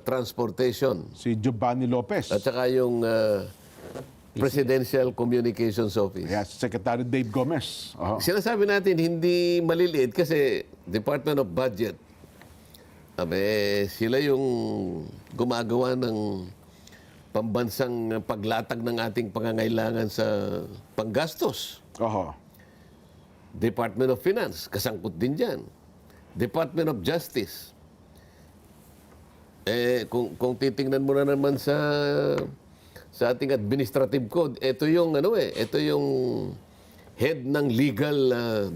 Transportation. Si Giovanni Lopez. At saka yung Presidential Communications Office. Yeah, si Secretary Dave Gomez. Sinasabi natin hindi maliliit kasi Department of Budget. Sila yung gumagawa ng pambansang paglatag ng ating pangangailangan sa panggastos. Department of Finance, kasangkot din dyan. Department of Justice. Kung titingnan mo na naman sa ating administrative code, ito yung head ng legal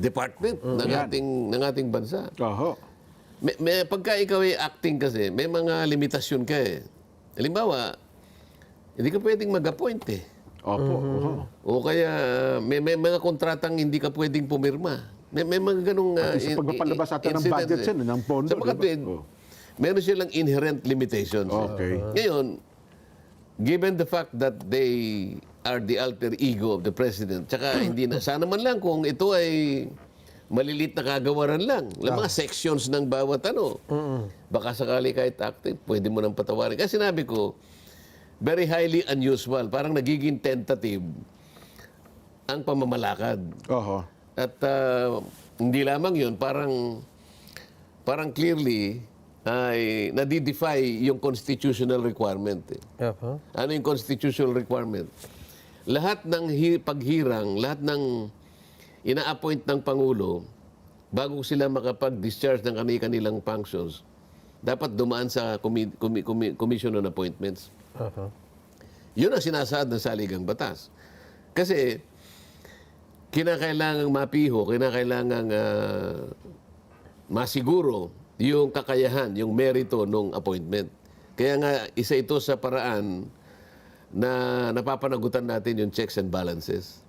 department ng ating bansa. Pagka ikaw ay acting kasi, may mga limitasyon ka eh. Halimbawa, hindi ka pwedeng mag-appoint eh. O kaya may mga kontratang hindi ka pwedeng pumirma. May mga ganong sa pagpapalabas natin ng budget yan, ng pondo. Sa mga meron silang inherent limitations. Okay. Ngayon, given the fact that they are the alter ego of the president, tsaka hindi na, sana man lang kung ito ay malilit na kagawaran lang. Mga sections ng bawat baka sakali kahit active, pwede mo nang patawarin. Kasi sinabi ko, very highly unusual. Parang nagiging tentative ang pamamalakad. At hindi lamang yun, parang clearly ay nadidefy yung constitutional requirement. Ano yung constitutional requirement? Lahat ng paghirang, lahat ng ina-appoint ng Pangulo, bago sila makapag-discharge ng kanilang functions, dapat dumaan sa Commission on Appointments. Yun ang sinasaad ng saligang batas. Kasi, kinakailangang mapiho, kinakailangang masiguro yung kakayahan, yung merito ng appointment. Kaya nga, isa ito sa paraan na napapanagutan natin yung checks and balances.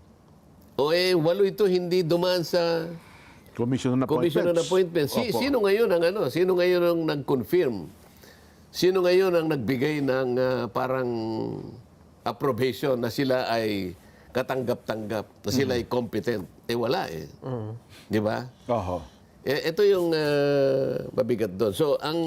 Walo ito hindi dumaan sa Commission on Appointments. Sino ngayon ang nag-confirm? Sino ngayon ang nagbigay ng parang approbation na sila ay katanggap-tanggap, na sila ay competent? Wala eh. Di ba? Ito yung mabigat doon. So, ang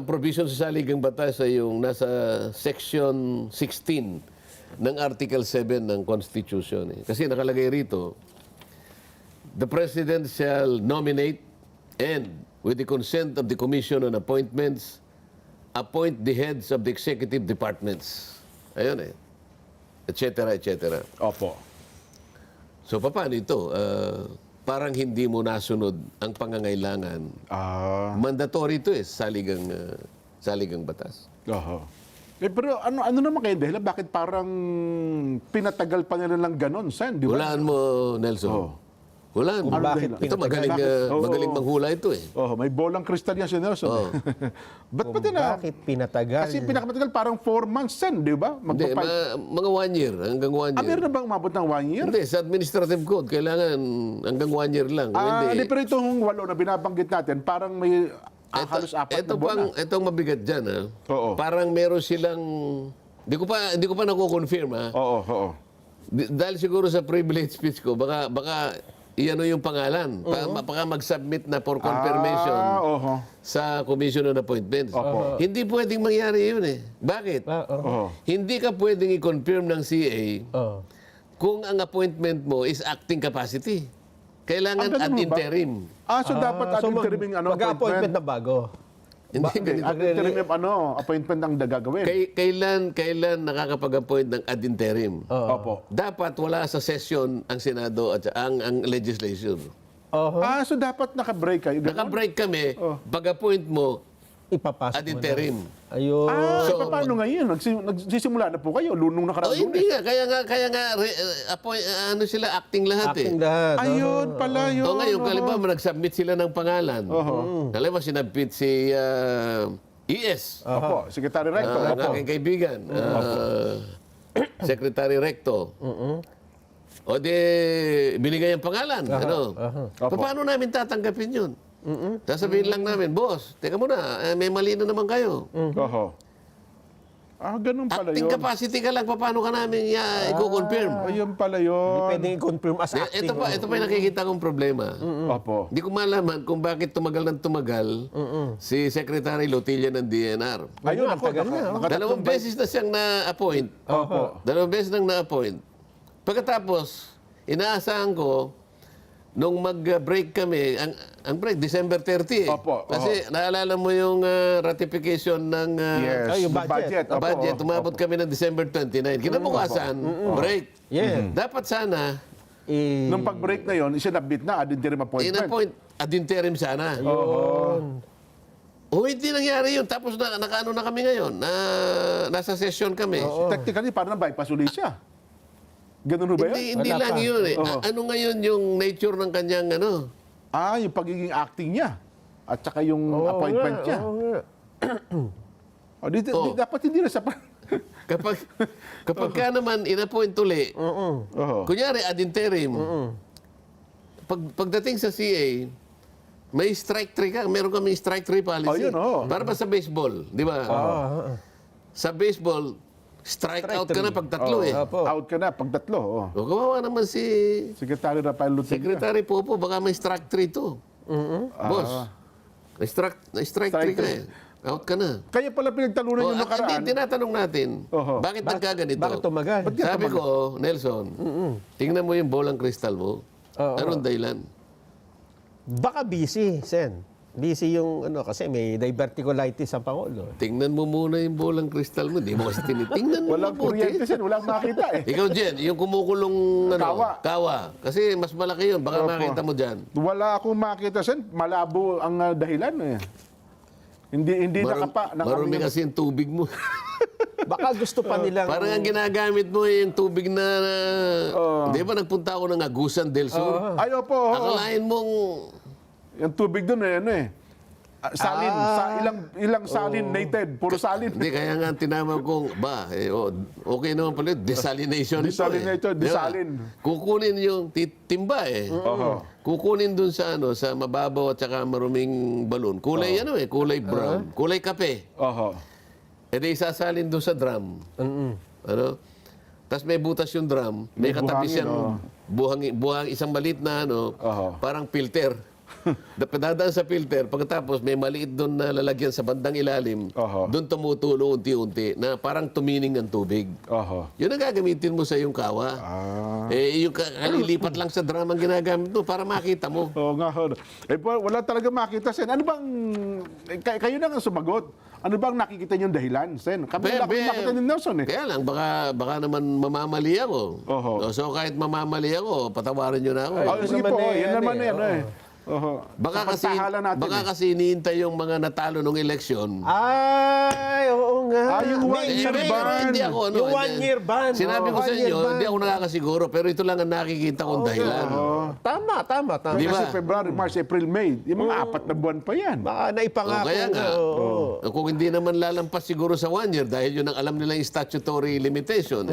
provision sa saligang batas ay yung nasa Section 16 ng Article 7 ng Constitution. Kasi nakalagay rito, the President shall nominate and, with the consent of the Commission on Appointments, appoint the heads of the executive departments. Ayun et cetera, et cetera. So, paano ito? Parang hindi mo nasunod ang pangangailangan. Mandatory ito saligang batas. Pero ano naman kayo dahil? Bakit parang pinatagal pa nila lang ganon, Sen? Di ba? Hulaan mo, Nelson. Hulaan mo. Bakit Ito magaling manghula ito eh. May bolang kristal yan si Nelson. Bakit pinatagal? Kasi pinakamatagal parang 4 months, Sen, di ba? Hindi, mga 1 year, hanggang 1 year. Meron na bang umabot ng 1 year? Hindi, sa administrative code, kailangan hanggang 1 year lang. Hindi, pero itong 8 na binabanggit natin, parang may halos 4 na buwan na. Itong mabigat dyan, parang meron silang, di ko pa nakukonfirm, Dahil siguro sa privilege speech ko, baka iyan yung pangalan. Baka mag-submit na for confirmation sa Commission on Appointments. Hindi pwedeng mangyari yun eh. Bakit? Hindi ka pwedeng i-confirm ng CA kung ang appointment mo is acting capacity. Kailangan ad interim. So dapat ad interim yung mag-appointment na bago. Hindi, ad interim yung appointment ang gagawin. Kailan nakakapag-appoint ng ad interim? Dapat wala sa session ang Senado at ang legislature. So dapat naka-break kayo? Naka-break kami. Pag-appoint mo, ipapasok ad interim. Ayun. So, paano ngayon? Nagsisimula na po kayo nung nakaraang Hindi nga. Kaya nga, sila acting lahat Acting lahat. Ayun pala yun. Ngayon, halimbawa, nag-submit sila ng pangalan. Halimbawa, sinabit si ES. Secretary Recto. Ang aking kaibigan. Secretary Recto. O di, binigay ang pangalan. Paano namin tatanggapin yun? Sasabihin lang namin, boss, teka muna, may mali na naman kayo. Ganun pala Acting yun. capacity ka lang, paano ka namin i-confirm? Ayun pala yun. Pwedeng i-confirm as acting. Ito pa yung nakikita kong problema. Opo. Hindi ko malaman kung bakit tumagal ng tumagal si Secretary Lotilla ng DNR. Ayun, ang ako. tagal na, oh. Dalawang beses na siyang na-appoint. Opo. Dalawang beses nang na-appoint. Pagkatapos, inaasahan ko, nung mag-break kami, ang break, December 30 eh. Opo, Kasi naalala mo yung ratification ng Yes, yung the budget. Opo, budget. opo. Umabot kami ng December 29. Kinabukasan, break. Yeah. Dapat sana, Nung pag-break na yun, isinabit na ad interim appointment. in-appoint ad interim sana. O hindi nangyari yun. Tapos nakaano na kami ngayon. Nasa session kami. Technically, parang bypass ulit siya. Ganun ba yun? Hindi Wala lang pa. yun eh. Oo. Ano ngayon yung nature ng kanyang ano? Yung pagiging acting niya. At saka yung appointment niya. Dapat hindi na sa... Kapag ka naman in-appoint uli, Oho. kunyari ad interim, pagdating sa CA, may strike 3 ka. Meron kaming strike 3 policy. Yun, oo. Para ba sa baseball, di ba? Sa baseball, strike out ka na pag tatlo eh. Out ka na pag tatlo. O, kawawa naman si Secretary Rafael Lutilla. Secretary Popo, baka may strike 3 to. Boss, may strike 3 ka eh. Out ka na. Kaya pala pinagtalunan yung nakaraan. Hindi, tinatanong natin, Oho. bakit nagkaganito? Bakit tumagal? Sabi ko, Nelson, tingnan mo yung bolang kristal mo. Anong dahilan? Baka busy, Sen. Busy yung kasi may diverticulitis ang Pangulo. Tingnan mo muna yung bolang kristal mo. Hindi mo kasi tinitingnan mo Walang mabuti. kuryente siya, walang makita eh. Ikaw, Jen, yung kumukulong Kawa. Kasi mas malaki yun. Baka Opo. makita mo dyan. Wala akong makita, Sen. Malabo ang dahilan eh. Hindi nakapa. Marumi kasi yung tubig mo. Baka gusto pa nilang... Parang ang ginagamit mo yung tubig na... Di ba nagpunta ako ng Agusan del Sur? Ay, opo. Akalain mong... Yung tubig doon salin. Ilang salinated. Puro salin. Hindi, kaya nga tinawag kong, okay naman pala yun, desalination ito Desalination, eh. Di ba? desalin. Kukunin yung timba eh. Oho. Kukunin dun sa sa mababaw at saka maruming balon. Kulay kulay brown, kulay kape. Oho. E di isasalin dun sa drum. Ano? Tapos may butas yung drum, may katabi buhangin, siyang buhang isang maliit na Oho. parang filter. Padadaan sa filter, pagkatapos may maliit doon na lalagyan sa bandang ilalim, Oho. doon tumutulo unti-unti na parang tumining ng tubig. Oho. Yun ang gagamitin mo sa iyong kawa. Yung kalilipat lang sa drum ang ginagamit mo para makita mo. Oo nga. Wala talaga makita, Sen. Ano bang... Kayo na nga sumagot. Ano bang nakikita niyong dahilan, Sen? Kami wala akong makita ni Nelson eh. Kaya lang, baka naman mamamali ako. Oho. So kahit mamamali ako, patawarin nyo na ako. Sige po, yan naman yan eh. Oho. Baka Sa pagtahala natin baka eh. kasi iniintay yung mga natalo ng eleksyon. Ay, oo nga. Yung one-year ban. Hindi ako, Yung one-year ban. Sinabi ko sa One-year inyo, ban. hindi ako nakakasiguro, pero ito lang ang nakikita kong dahilan. Tama. Di ba? Kasi February, March, April, May. Yung mga 4 na buwan pa yan. Baka naipangako. Kaya nga, oo. kung hindi naman lalampas siguro sa 1 year, dahil yun ang alam nila yung statutory limitation.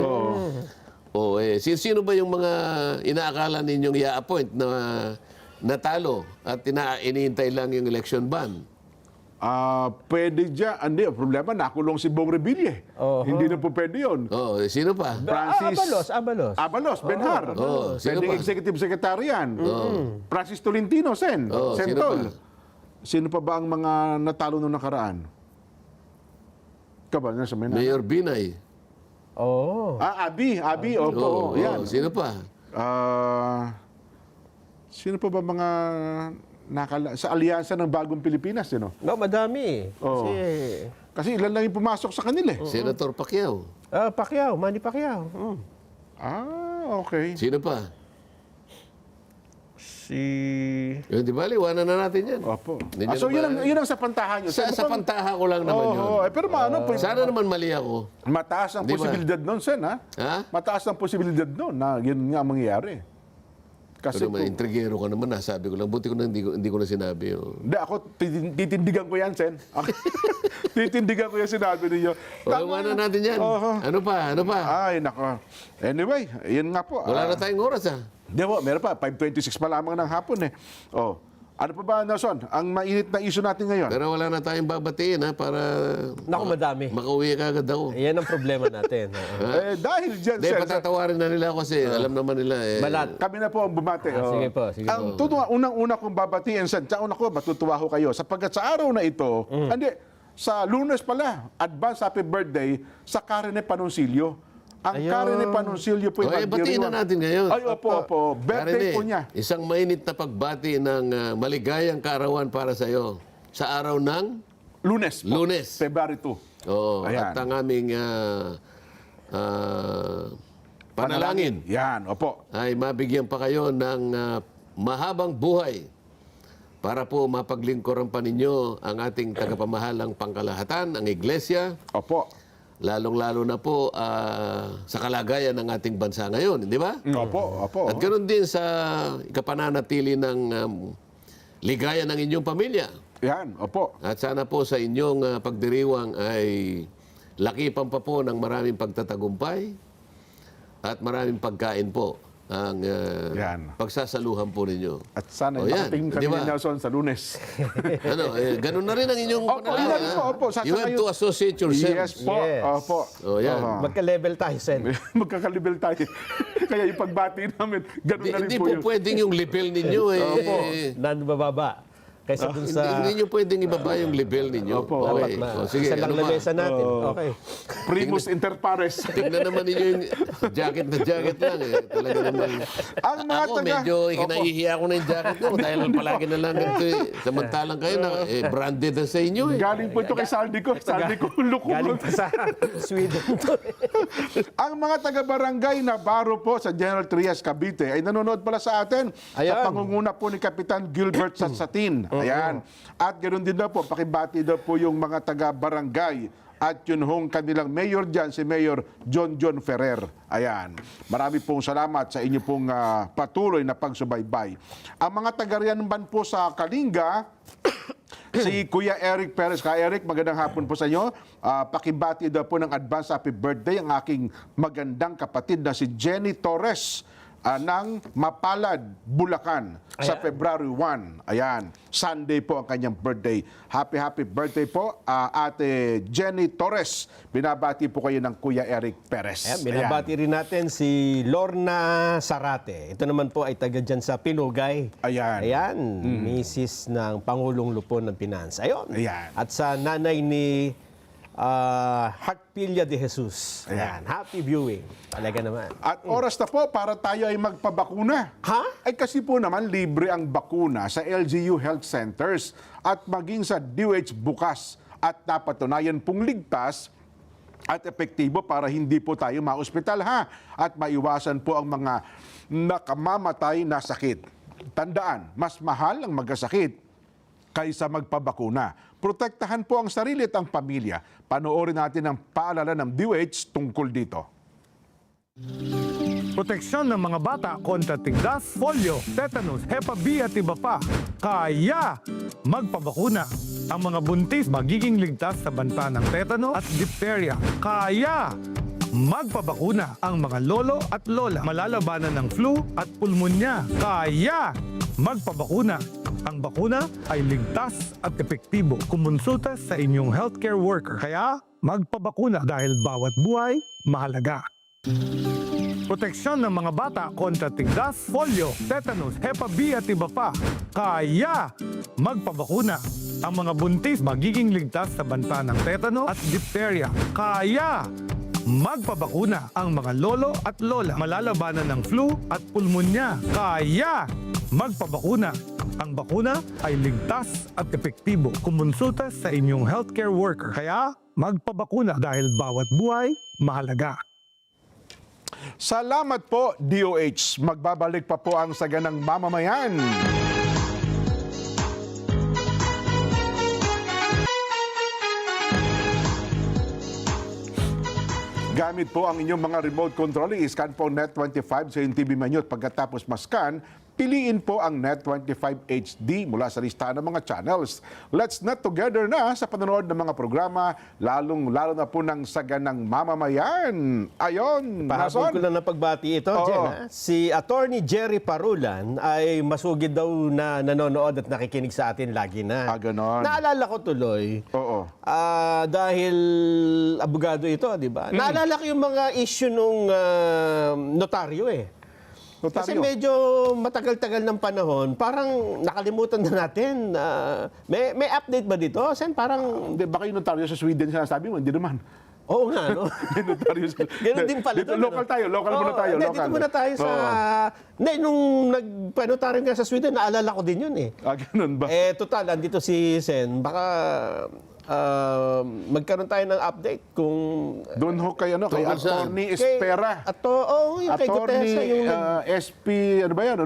Sino ba yung mga inaakala ninyong i-appoint na natalo at iniintay lang yung election ban? Pwede dyan. Hindi, ang problema, nakulong si Bong Revilla. Hindi na po pwede yun. Sino pa? Abalos. Abalos, Benhar. Sino Pwede pa? executive secretary yan. Francis Tolentino, Sen. Sino Sentol. pa? Sino pa ba ang mga natalo nung nakaraan? Ka ba? Nasa may Mayor Binay. Oo. Abi, opo. Yan. Sino pa? Sino pa ba mga sa alyansa ng Bagong Pilipinas, no? No, madami. Kasi ilan lang yung pumasok sa kanila eh. Senator Pacquiao. Pacquiao, Manny Pacquiao. Okay. Sino pa? Si... Di ba, liwanan na natin yan. Opo. Hindi nyo So naman- yun ang sa pantahan nyo. Sa pantaha ko lang naman yun. Pero Sana naman mali ako. mataas ang Di ba? posibilidad nun, Sen, ha? Ha? Mataas ang posibilidad nun na yun nga ang mangyayari. Kasi Pero intrigero ka naman, nasabi ko lang. Buti ko na hindi ko na sinabi. Hindi, ako titindigan ko yan, Sen. Titindigan ko yan sinabi ninyo. Iwanan natin yan. Oho. Ano pa? Ay, nako. Anyway, yun nga po. Wala na tayong oras Di ba, meron pa. 5:26 pa lamang ng hapon eh. Ano pa ba, Nelson? Ang mainit na issue natin ngayon? Pero wala na tayong babatiin ha, para Naku, madami. makauwi ka agad ako. Yan ang problema natin. Dahil dyan, Hindi, Sen, patatawarin na nila ako kasi alam naman nila Balat. kami na po ang bumate. Sige po, sige Ang unang-una kong babatiin, Sen, tsaka una ko, matutuwa ko kayo. Sapagkat sa araw na ito, sa Lunes pala, advance happy birthday sa Karine Panoncillo. Ang Karine Panoncillo po yung batiin na natin ngayon. Ay, opo. Birthday Karine, po niya. isang mainit na pagbati ng maligayang kaarawan para sa iyo sa araw ng Lunes po. Lunes. February 2. Oo, Ayan. at ang aming panalangin Yan, opo. ay mabigyan pa kayo ng mahabang buhay para po mapaglingkuran pa ninyo ang ating tagapamahalang pangkalahatan, ang Iglesia, Opo. lalong-lalo na po sa kalagayan ng ating bansa ngayon, di ba? Opo. At ganoon din sa ikapananatili ng ligaya ng inyong pamilya. Yan, opo. At sana po sa inyong pagdiriwang ay lakipan pa po ng maraming pagtatagumpay at maraming pagkain po ang Yan. pagsasaluhan po ninyo. At sana O, yan. makating kami Di ba? ni Nelson sa Lunes. Ganun na rin ang inyong Opo, panalangin. yan po, opo. You have to associate yourselves. Yes po. Yes. Opo. O, yan. Magka-level tayo, Sen. Magkakalibel tayo. Kaya yung pagbati namin, ganun na rin Hindi po po yun. pwedeng yung level ninyo Nandubababa. Kaysa dun sa... Hindi nyo pwedeng ibaba yung level ninyo. Opo. Okay. Dapat O, sige, isa lang ano na ba? mesa natin. Okay. Primus inter pares. Tingnan naman ninyo yung jacket na jacket lang. Talaga naman. Ang mga Ako, taga... medyo Opo. ikinahihiya ko na yung jacket ko dahil palagi na lang ganito eh. Samantalang kayo na branded na sa inyo eh. Galing po ito kay Saldi ko. Saldi ko, luko. Galing pa sa Sweden to. Ang mga taga-barangay na baro po sa General Trias, Cavite ay nanonood pala sa atin sa Ayan. pangunguna po ni Kapitan Gilbert Satsatin. Ayan. At ganoon din daw po, pakibati daw po yung mga taga-barangay at yun hong kanilang mayor dyan, si Mayor John Ferrer. Ayan. Marami pong salamat sa inyo pong patuloy na pagsubaybay. Ang mga taga-riyan naman po sa Kalinga, si Kuya Eric Perez. Kaya Eric, magandang hapon po sa inyo. Pakibati daw po ng advance happy birthday ang aking magandang kapatid na si Jenny Torres ng Mapalad, Bulacan sa February 1. Ayan, Sunday po ang kanyang birthday. Happy birthday po, Ate Jenny Torres. Binabati po kayo ng Kuya Eric Perez. Ayan, binabati rin natin si Lorna Sarate. Ito naman po ay taga dyan sa Pinugay. Ayan. Ayan, misis ng Pangulong Lupon ng Pinansa. Ayun. Ayan. At sa nanay ni Hartpilla de Jesus. Ayan. Happy viewing. Talaga naman. At oras na po para tayo ay magpabakuna. Ha? Ay kasi po naman libre ang bakuna sa LGU Health Centers at maging sa DOH bukas. At napatunayan pong ligtas at epektibo para hindi po tayo ma-ospital ha. At maiwasan po ang mga nakamamatay na sakit. Tandaan, mas mahal ang magkasakit kaysa magpabakuna. Protektahan po ang sarili at ang pamilya. Panoorin natin ang paalala ng DOH tungkol dito. Proteksyon ng mga bata kontra tigdas, polio, tetanus, Hep B at iba pa. Kaya magpabakuna. Ang mga buntis magiging ligtas sa banta ng tetano at diphtheria. Kaya magpabakuna. Ang mga lolo at lola malalabanan ng flu at pulmonya. Kaya magpabakuna. Ang bakuna ay ligtas at epektibo. Kumonsulta sa inyong healthcare worker. Kaya magpabakuna dahil bawat buhay mahalaga. Proteksyon ng mga bata kontra tigdas, polio, tetanus, Hep B at iba pa. Kaya magpabakuna. Ang mga buntis magiging ligtas sa banta ng tetano at diphtheria. Kaya magpabakuna. Ang mga lolo at lola malalabanan ng flu at pulmonya. Kaya magpabakuna. Ang bakuna ay ligtas at epektibo. Kumonsulta sa inyong healthcare worker. Kaya magpabakuna dahil bawat buhay mahalaga. Salamat po, DOH. Magbabalik pa po ang Saganang Mamamayan. Gamit po ang inyong mga remote control, i-scan po Net25 sa yung TV menu at pagkatapos mascan, piliin po ang Net25 HD mula sa listahan ng mga channels. Let's net together na sa panonood ng mga programa, lalong-lalo na po ng Saganang Mamamayan. Ayon, Pahabol Nason. ko lang ng pagbati ito, Oo. Jen. Ha? Si Attorney Jerry Parulan ay masugid daw na nanonood at nakikinig sa atin lagi na. Ganon. Naalala ko tuloy, Oo. dahil abogado ito, di ba? Naalala ko yung mga issue nung notaryo eh. Kasi Notaryo. medyo matagal-tagal ng panahon, parang nakalimutan na natin. May update ba dito? Sen, parang, Hindi, baka yung notaryo sa Sweden sinasabi mo, hindi naman. oo nga, no? May notaryo sa... Ganun din pala. Dito, to, local tayo, local muna tayo. Hindi, Local. dito muna tayo sa... Oo. Hindi, nung nagpanotaryo ka sa Sweden, naalala ko din yun eh. Ganun ba? Total, andito si Sen. Baka magkaroon tayo ng update kung... Doon ho kay, kay Tungkol saan? Attorney Espera. Yung kay Gutesa. Yung SP, ano ba yan,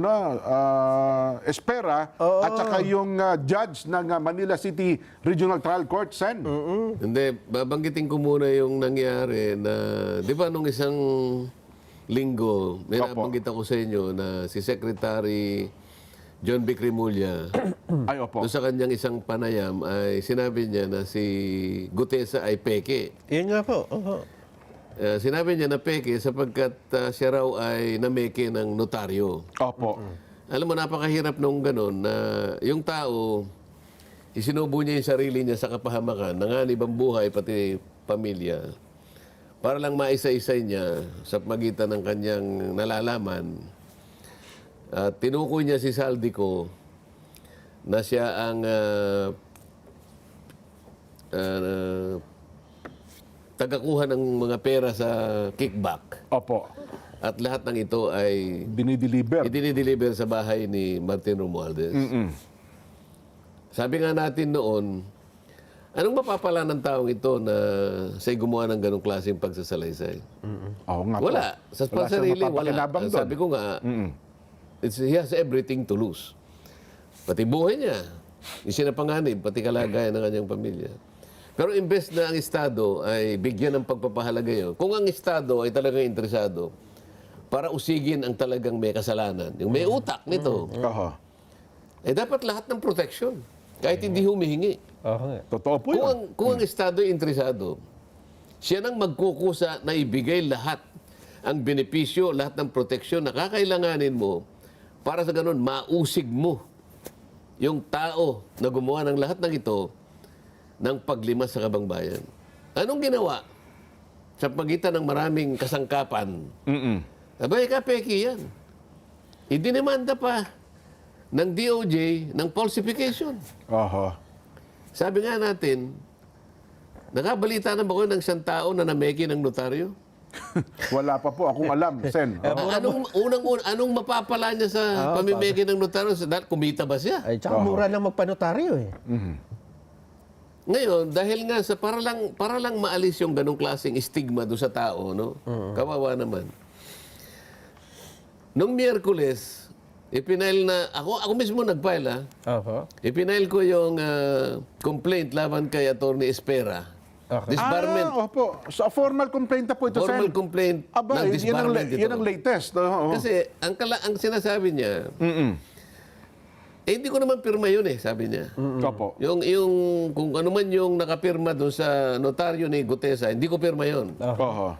Espera, at saka yung judge ng Manila City Regional Trial Court, Sen. Hindi, babanggitin ko muna yung nangyari na, di ba nung isang linggo, may Opo. nabanggit ako sa inyo na si Secretary John B. Cremulya, Ay, opo. doon sa kanyang isang panayam ay sinabi niya na si Gutesa ay peke. Yun nga po. Oo. Sinabi niya na peke sapagkat siya raw ay nameke ng notaryo. Opo. Alam mo, napakahirap nung ganun na yung tao, isinubo niya yung sarili niya sa kapahamakan, nanganib ang buhay, pati pamilya, para lang maisa-isay niya sa pagitan ng kanyang nalalaman. At tinukoy niya si Saldico na siya ang tagakuha ng mga pera sa kickback. Opo. At lahat ng ito ay Dinideliver. idinideliver sa bahay ni Martin Romualdez. Sabi nga natin noon, anong mapapala ng taong ito na siya'y gumawa ng ganong klaseng pagsasalaysay? Oo nga po. Wala. Sa Wala siyang sarili, wala. mapapakinabang doon. Sabi ko nga, he has everything to lose. Pati buhay niya, yung sinapanganib, pati kalagayan ng kanyang pamilya. Pero imbes na ang Estado ay bigyan ng pagpapahalaga yun, kung ang Estado ay talagang interesado para usigin ang talagang may kasalanan, yung may utak nito, Oho. dapat lahat ng protection, kahit hindi humihingi. Totoo po yun. Kung ang Estado ay interesado, siya nang magkukusa na ibigay lahat ang benepisyo, lahat ng proteksyon na kakailanganin mo para sa ganun, mausig mo yung tao na gumawa ng lahat ng ito ng paglimas sa kabangbayan. Anong ginawa? Sa pagitan ng maraming kasangkapan. Abay, kapeki yan. Idinimanda pa ng DOJ ng falsification. Oho. Sabi nga natin, nakabalita na ba kayo ng isang tao na nameki ng notaryo? Wala pa po akong alam, Sen. Anong mapapala niya sa pamimeki ng notaryo? Dahil kumita ba siya? Ay, tsaka mura lang magpanotaryo eh. Ngayon, dahil nga sa para lang maalis yung ganong klaseng stigma do sa tao, no? Kawawa naman. Nung Miyerkules, ipinail na ako mismo nag-file Ipinail ko yung complaint laban kay Attorney Espera. Disbarment. Opo. So, formal complaint na po ito, Formal Sen. complaint Aba, ng disbarment ito. yan ang latest. Oo. Kasi ang sinasabi niya, hindi ko naman pirma yun sabi niya. Opo. Yung kung ano man yung nakapirma doon sa notaryo ni Gutesa, hindi ko pirma yun. Oho.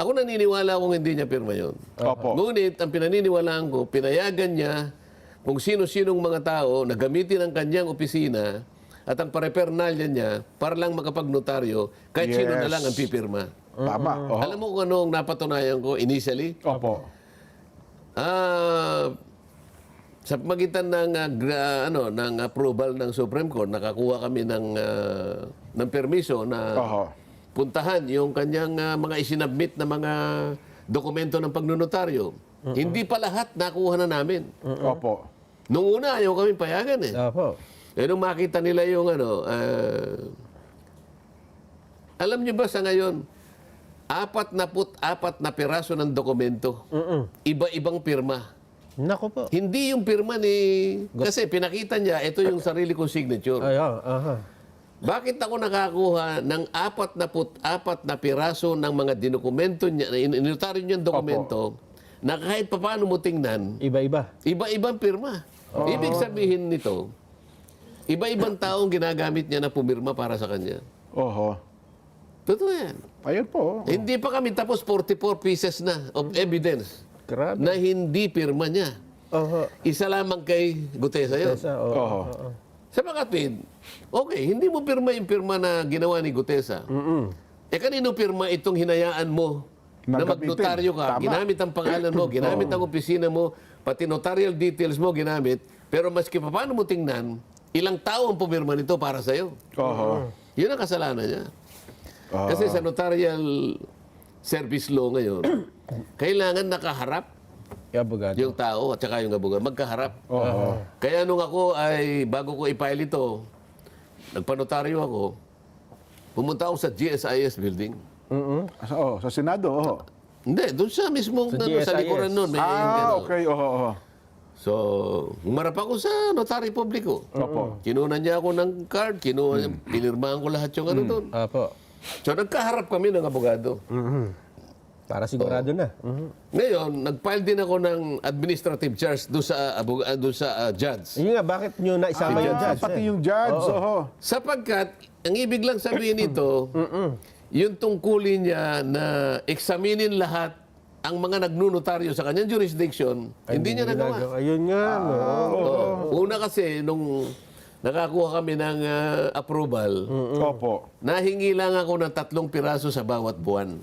Ako naniniwala kung hindi niya pirma yun. Opo. Ngunit, ang pinaniniwalaan ko, pinayagan niya kung sino-sinong mga tao na gamitin ang kanyang opisina at ang parepernalya niya para lang makapag-notaryo kahit sino na Yes. lang ang pipirma. Tama. Oho. Alam mo kung anong napatunayan ko initially? Opo. Sa pamagitan ng ng approval ng Supreme Court, nakakuha kami ng permiso na Oho. puntahan yung kanyang mga isinabmit na mga dokumento ng pagnonotaryo. Hindi pa lahat nakuha na namin. Opo. Nung una, ayaw kami payagan Opo. nung makita nila yung alam niyo ba sa ngayon, 44 na piraso ng dokumento. Iba-ibang pirma. Naku po. Hindi yung pirma ni... Kasi pinakita niya, ito yung sarili kong signature. Bakit ako nakakuha ng 44 na piraso ng mga dinokumento niya, inotaryo niyang dokumento, na kahit papaano mo tingnan, Iba-iba. iba-ibang pirma. Ibig sabihin nito, iba-ibang taong ginagamit niya na pumirma para sa kanya. Oho. Totoo yan. Ayun po. Hindi pa kami tapos 44 pieces na of evidence Grabe. na hindi pirma niya. Oho. Isa lamang kay Gutesa yun. Oho. Sa makatwid, okay, hindi mo pirma yung pirma na ginawa ni Gutesa. Kanino pirma itong hinayaan mo na Nagamitin. magnotaryo ka, Tama. ginamit ang pangalan mo, ginamit ang opisina mo, pati notarial details mo ginamit, pero maski pa paano mo tingnan, ilang tao ang pumirma nito para sa'yo. Oho. Yun ang kasalanan niya. Kasi sa notarial service law ngayon, kailangan nakaharap Abogado. yung tao at saka yung abogado. Magkaharap. Kaya nung ako ay, bago ko i-file ito, nagpanotaryo ako, pumunta ako sa GSIS building. Sa Senado, oho. Hindi, doon sa mismong sa GSIS. likuran nun. May, ano. Okay, oho, oho. So, humarap ako sa notary publiko. Opo. Kinuha niya ako ng card, pinirmahan ko lahat yung ano doon. Apo. So, nagkaharap kami ng abogado. Para sigurado na. Ngayon, nag-file din ako ng administrative charge doon sa judge. Yun nga, bakit nyo naisama yung judge? Pati yung judge, oho. Sapagkat, ang ibig lang sabihin nito, yung tungkulin niya na eksaminin lahat ang mga nagnunotaryo sa kanyang jurisdiction, hindi niya nagawa. Ayun nga, no? Una kasi, nung nakakuha kami ng approval, Opo. nahingi lang ako ng 3 piraso sa bawat buwan.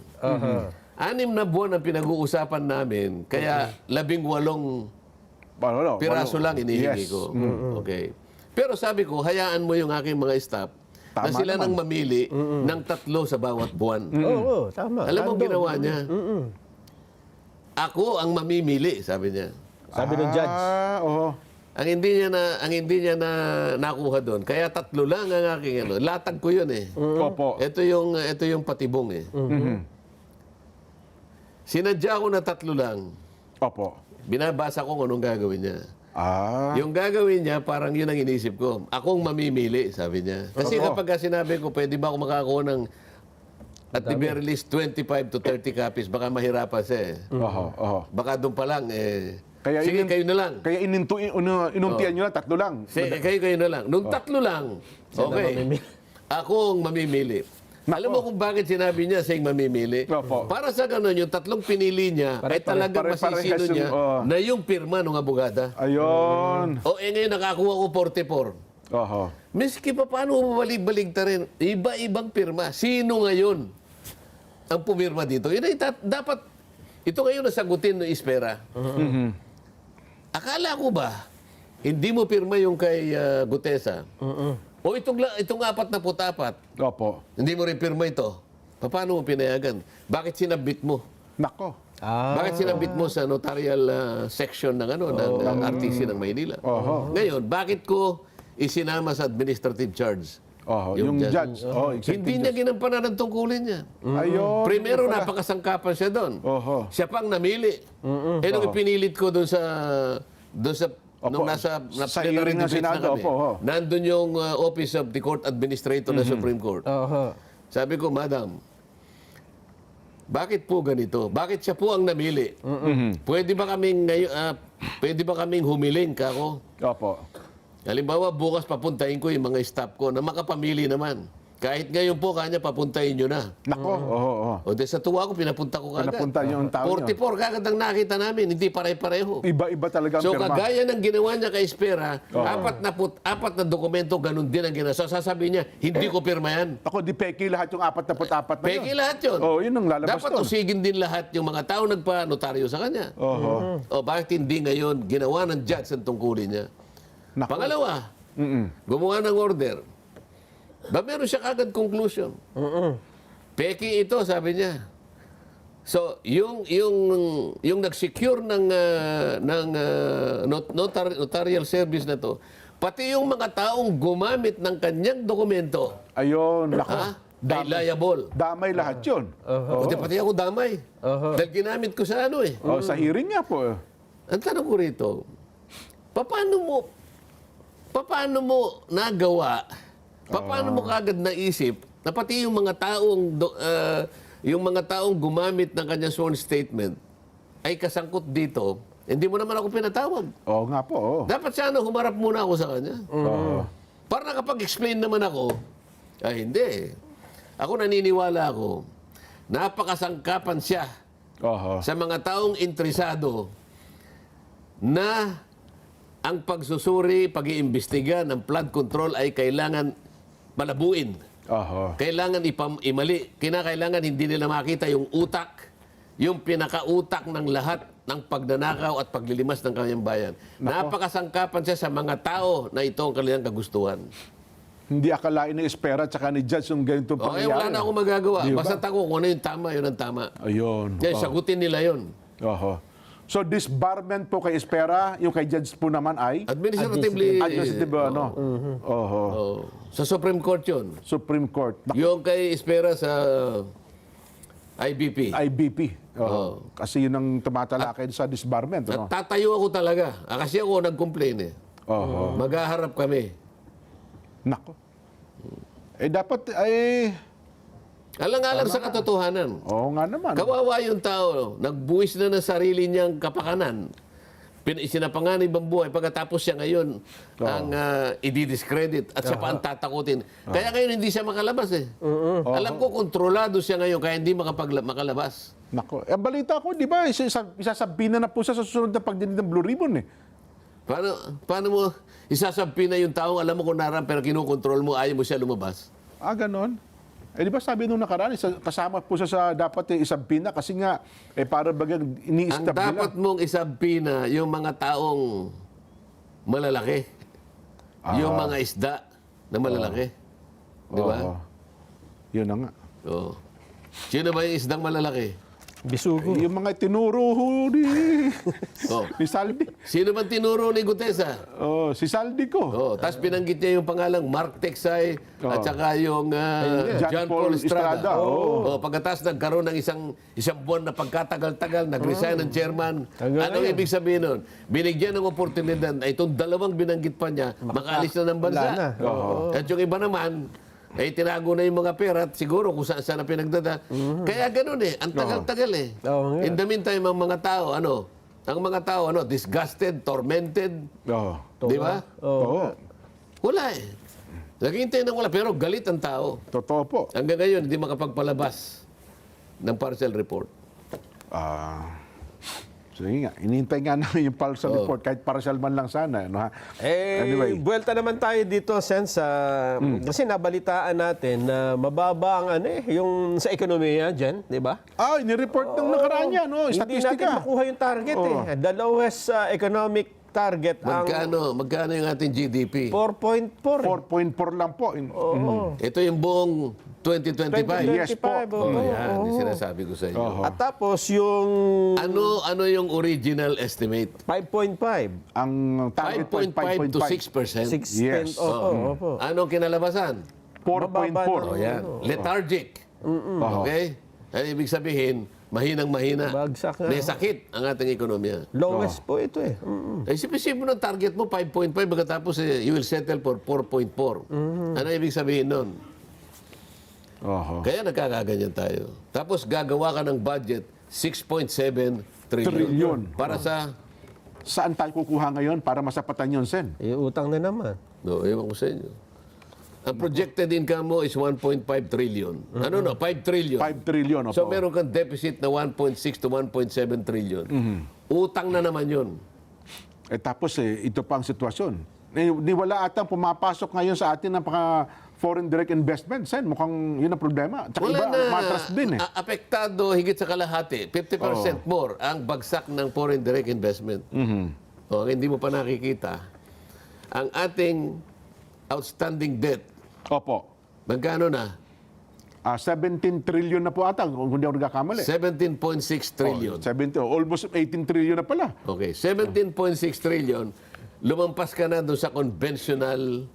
6 na buwan ang pinag-uusapan namin, kaya 18 piraso lang inihingi Yes. ko. Okay. Pero sabi ko, hayaan mo yung aking mga staff na Tama sila naman. nang mamili ng 3 sa bawat buwan. Oo, tama. Alam mo ang Random. ginawa niya? Ako ang mamimili, sabi niya. Sabi ng judge. Oho. Ang hindi niya na nakuha doon. Kaya 3 lang ang aking ano. Latag ko 'yun eh. Opo. Ito yung patibong eh. Sinadya ko na 3 lang. Opo. Binabasa ko kung anong gagawin niya. Yung gagawin niya, parang yun ang inisip ko. Akong mamimili, sabi niya. Kasi kapag sinabi ko, pwede ba ako makakuha ng at the very least 25 to 30 copies, baka mahirapan siya eh. Oho, oho. Baka doon pa lang eh. Kaya Sige, kayo na lang. Kaya inuntian nyo na 3 lang. Sige, kayo na lang. Nung 3 lang, okay. Ako ang mamimili. Alam mo kung bakit sinabi niya siyang mamimili? Opo. Para sa ganun, yung 3 pinili niya ay talagang Pare-parehas masisino yung, niya oh. na yung pirma ng abogada. Ayun. Ngayon nakakuha ko 44. Oho. Miski pa paano mo balig-balig ta rin, iba-ibang pirma. Sino ngayon ang pumirma dito? Yun ay dapat, ito ngayon nasagutin ng Ispera. Akala ko ba, hindi mo pirma yung kay Gutesa? O itong 44, Opo. hindi mo rin pirma ito. Paano mo pinayagan? Bakit sinabit mo? Nako. Bakit sinabit mo sa notarial section ng ng RTC ng Maynila? Ngayon, bakit ko isinama sa administrative charge? Oho. Yung judge. Oh, Hindi niya ginampanan ang tungkulin niya. Ayun. Primero, napakasangkapan siya doon. Oho. Siya pang namili. Nung ipinilit ko doon sa nung nasa Sa plenary hearing ng debate na Senado, kami, opo, nandun yung Office of the Court Administrator ng Supreme Court. Sabi ko, Madam, bakit po ganito? Bakit siya po ang namili? Pwede ba kaming humiling kako? Opo. Halimbawa, bukas papuntahin ko yung mga staff ko na makapamili naman. Kahit ngayon po, kanya papuntahin nyo na. Nako. Oho, oho. O de sa tuwa ko, pinapunta ko kagad. Pinapunta niyo ang tao niyo. 44 kagad ang nakita namin, hindi pare-pareho. Iba-iba talaga ang So pirma. kagaya ng ginawa niya kay Espera, 4 na dokumento, ganun din ang ginawa. So sasabihin niya, hindi ko pirma yan. Ako, di peki lahat yung 44 na yun. Peki lahat yun. Oh, yun ang lalabas Dapat doon. usigin din lahat yung mga tao nagpa-notaryo sa kanya. Oho. O bakit hindi ngayon ginawa ng judge ang tungkulin niya? Nako. Pangalawa, gumawa ng order. Ba meron siya kagad conclusion. Peki ito, sabi niya. So, yung nag-secure ng notarial service na to, pati yung mga taong gumamit ng kanyang dokumento, Ayun. Nako. ay liable. Damay lahat yun. Pati ako damay. Dahil ginamit ko sa ano eh. Oh, sa hearing nga po. Ang tanong ko rito, paano mo nagawa, paano mo kagad naisip na pati yung mga taong gumamit ng kanyang sworn statement ay kasangkot dito, hindi mo naman ako pinatawag. Oo nga po. Oo. Dapat sana humarap muna ako sa kanya. Oo. Para nakapag-explain naman ako, ay hindi. Ako naniniwala ako, napakasangkapan siya Oo. sa mga taong interesado na ang pagsusuri, pag-iimbestiga ng flood control ay kailangan malabuin. Oo. Kailangan imali. Kinakailangan hindi nila makita yung utak, yung pinakautak ng lahat ng pagnanakaw at paglilimas ng kanyang bayan. Napakasangkapan siya sa mga tao na ito ang kanilang kagustuhan. Hindi akalain ni Espera at saka ni Judge yung ganitong Okay, pangyayari. wala na akong magagawa. Di ba? Basta ako kung ano yung tama, yun ang tama. Ayun. Yan, Oo. sagutin nila yun. Oho. So, disbarment po kay Espera, yung kay Judge po naman ay Administratively. administrative, ano? Oho. Oh, sa Supreme Court yun. Supreme Court. Yung kay Espera sa IBP. IBP. Oho. Kasi yun ang tumatalakay sa disbarment. Ano? At tatayo ako talaga. Kasi ako nag-complain eh. Oho. Maghaharap kami. Nako. Dapat ay... Alang-alang sa katotohanan. Oo nga naman. Kawawa yung tao. Nagbuwis na ng sarili niyang kapakanan. Isinapanganib ang buhay. Pagkatapos siya ngayon ang i-discredit at siya pa ang tatakutin. Kaya ngayon hindi siya makalabas eh. Alam ko kontrolado siya ngayon kaya hindi makalabas. Nako. Balita ko, di ba, isasabihin na po siya sa susunod na pagdinig ng Blue Ribbon eh. Paano mo isasabi na yung taong alam mo kung naran pero kinukontrol mo, ayaw mo siya lumabas? Ganon. Di ba sabi nung nakaraan, kasama po siya sa dapat isabina kasi nga, para bagang Ang ini-stab dapat nila. mong isabi na yung mga taong malalaki. Yung mga isda na malalaki. Di ba? Oo. Yun na nga. Oo. Sino ba yung isdang malalaki? Bisugo. Yung mga tinuro ho Oh. ni Saldi. Sino man tinuro ni Gutesa? Si Saldi ko. Oh, tapos binanggit niya yung pangalang Mark Texay at saka yung John Paul Estrada. Oo. Pagkatapos nagkaroon ng isang buwan na pagkatagal-tagal, nag-resign ng chairman. Anong ibig sabihin nun? Binigyan ng oportunidad na itong dalawang binanggit pa niya, makaalis na ng bansa. Wala na. At yung iba naman, ay tinago na yung mga pera at siguro kung saan na pinagdada. Kaya ganun eh, ang tagal-tagal eh. Oo nga. In the meantime, ang mga tao, disgusted, tormented, Oo. di ba? Oo. Wala eh. Naghihintay ng wala, pero galit ang tao. Totoo po. Hanggang ngayon, hindi makapagpalabas ng partial report. Sige nga, inintay nga namin yung partial report kahit partial man lang sana. Ano, ha? Anyway. Buwelta naman tayo dito, Sen, kasi nabalitaan natin na mababa ang yung sa ekonomiya dyan, di ba? Ni-report ng nakaraan yan, no? Hindi natin Statistika. makuha yung target eh. The lowest economic target ang Magkano yung ating GDP? 4.4. 4.4 lang po. Ito yung buong 2025. Yes po. Yan, yung sinasabi ko sa inyo. At tapos yung Ano yung original estimate? 5.5. Ang target po ay 5.5 to 6%. 6. Yes. Opo. Anong kinalabasan? 4.4. Yan. Lethargic. Okay? Ano ibig sabihin? Mahinang-mahina. Bagsak na. May sakit ang ating ekonomiya. Lowest po ito eh. Isip mo ng target mo, 5.5, pagkatapos you will settle for 4.4. Ano ibig sabihin nun? Kaya nagkakaganyan tayo. Tapos gagawa ka ng budget, 6.7 trillion. Para sa... Saan tayo kukuha ngayon para masapatan yun, Sen? Utang na naman. No, ewan ko sa inyo. Ang projected income mo is 1.5 trillion. 5 trillion. 5 trillion. So meron kang deficit na 1.6 to 1.7 trillion. Utang na naman yun. Tapos ito pa ang sitwasyon. Wala atang pumapasok ngayon sa atin ng foreign direct investment, Sen. Mukhang yun ang problema. Tsaka Wala iba, na. matras din eh. Apektado higit sa kalahati. 50% more ang bagsak ng foreign direct investment. Hindi mo pa nakikita. Ang ating outstanding debt, Opo. magkano na? 17 trillion na po ata, kung hindi ako nagkakamali. 17.6 trillion. almost 18 trillion na pala. Okay, 17.6 trillion, lumampas ka na doon sa conventional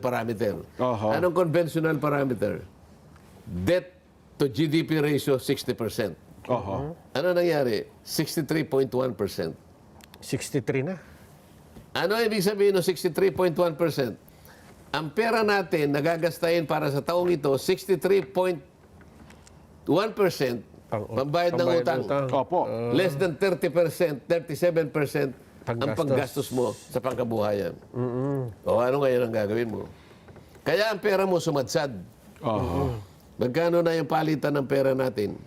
parameter. Anong conventional parameter? Debt to GDP ratio, 60%. Ano nangyari? 63.1%. 63 na. Ano ibig sabihin ng 63.1%? Ang pera natin nagagastahin para sa taong ito, 63.1% Pambayad ng utang. Opo. Less than 30%, 37% ang Panggastos. panggastos mo sa pangkabuhayan. O ano ngayon ang gagawin mo? Kaya ang pera mo sumadsad. Magkano na yung palitan ng pera natin?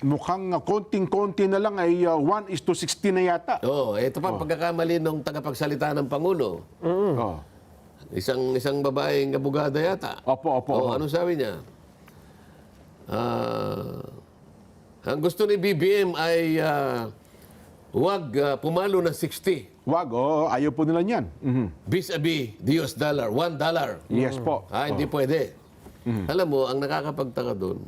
Mukhang konting-konti na lang ay 1:60 na yata. Ito pa pagkakamali ng tagapagsalita ng Pangulo. Oh. Isang babaeng abogada yata. Opo. Ano sabi niya? Ang gusto ni BBM ay huwag pumalo ng 60. Wag, ayaw po nila niyan. Vis-a-vis the US dollar, $1. Yes po. Hindi pwede. Alam mo, ang nakakapagtaka doon,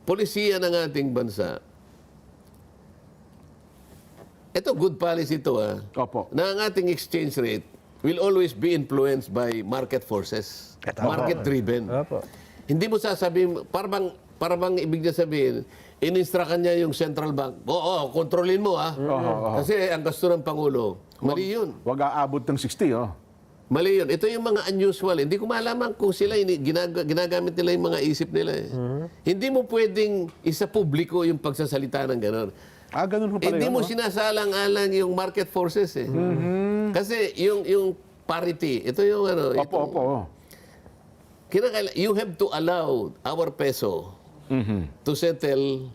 polisiya ng ating bansa, ito, good policy ito, Opo. na ang ating exchange rate will always be influenced by market forces. Market-driven. Opo. Hindi mo sasabihin, para bang ibig niya sabihin, in-instruct niya yung central bank, kontrolin mo, Kasi ang gusto ng Pangulo, mali yun. Wag aabot ng 60, Mali yun. Ito yung mga unusual. Hindi ko malaman kung sila ginagamit nila yung mga isip nila. Hindi mo pwedeng isa publiko yung pagsasalita ng gano'n. Ganun ho pala Hindi yun, mo sinasalang-alang yung market forces Kasi yung parity, ito yung ano. Opo. You have to allow our peso to settle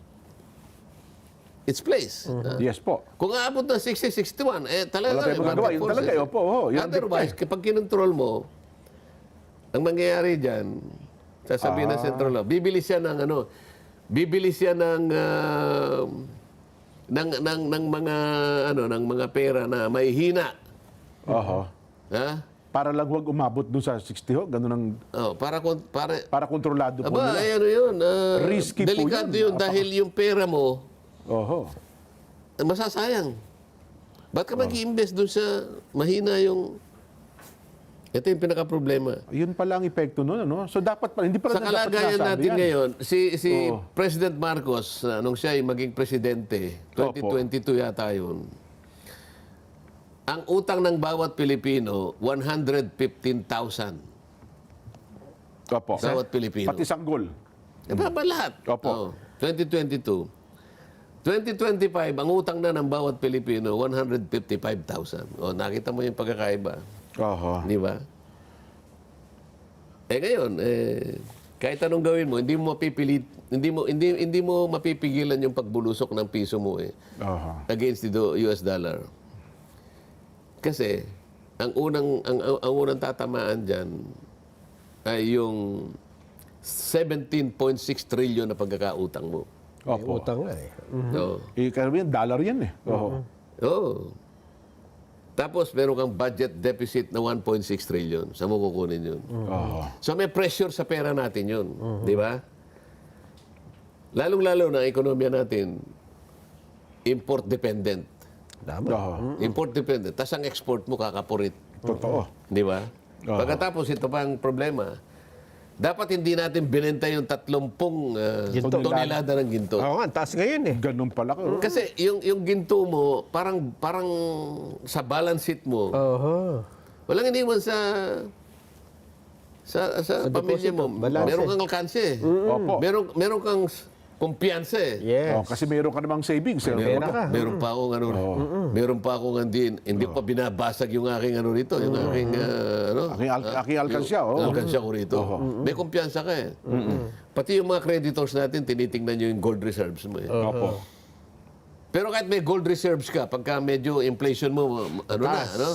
its place. Yes po. Kung aabot ng 60, 61, talaga Wala tayong magagawa. Yun talaga, opo. Yun ang Otherwise, kapag kinontrol mo, ang mangyayari dyan, sasabihin ng central law, bibili siya ng ng mga pera na may hina. Ha? Para lang huwag umabot dun sa 60 ganun ang para kontrolado po nila. ano yun? Risky po delikado yun. yun dahil yung pera mo, masasayang. Ba't ka mag-i-invest dun sa mahina yung... Ito yung pinaka-problema. Yun pala ang epekto nun, ano? So dapat pala, hindi pala Sa dapat kalagayan sinasabi natin yan. ngayon, si President Marcos, nung siya ay maging presidente, 2022 yata yun, ang utang ng bawat Pilipino, 115,000. Opo. Bawat Pilipino. Pati sanggol. Ba lahat? Opo. 2022. 2025, ang utang na ng bawat Pilipino, 155,000. Nakita mo yung pagkakaiba. Di ba? Ngayon, kahit anong gawin mo, hindi mo mapipilit, hindi mo mapipigilan yung pagbulusok ng piso mo against the US dollar. Kasi ang unang tatamaan diyan ay yung 17.6 trillion na pagkakautang mo. Opo. Utang nga Karamihan, dollar yan Tapos meron kang budget deficit na 1.6 trillion. Saan mo kukunin yun? So may pressure sa pera natin yun. Di ba? Lalong-lalo na ang ekonomiya natin, import-dependent. Import-dependent. Tapos ang export mo kakapurit. Totoo. Di ba? Pagkatapos, ito pa ang problema. Dapat hindi natin binenta yung 30 tonelada ng ginto. Ang taas ngayon Ganun pala. Kasi yung ginto mo, parang sa balance sheet mo, walang iniwan sa pamilya mo. Meron kang alkanse. Opo. Meron kang kumpiyansa Yes. Kasi meron ka namang savings. Meron pa akong meron pa akong hindi pa binabasag yung aking rito, yung aking Aking alkansya. alkansya ko rito. May kumpiyansa ka Pati yung mga creditors natin, tinitingnan nyo yung gold reserves mo Opo. Pero kahit may gold reserves ka, pagka medyo inflation mo,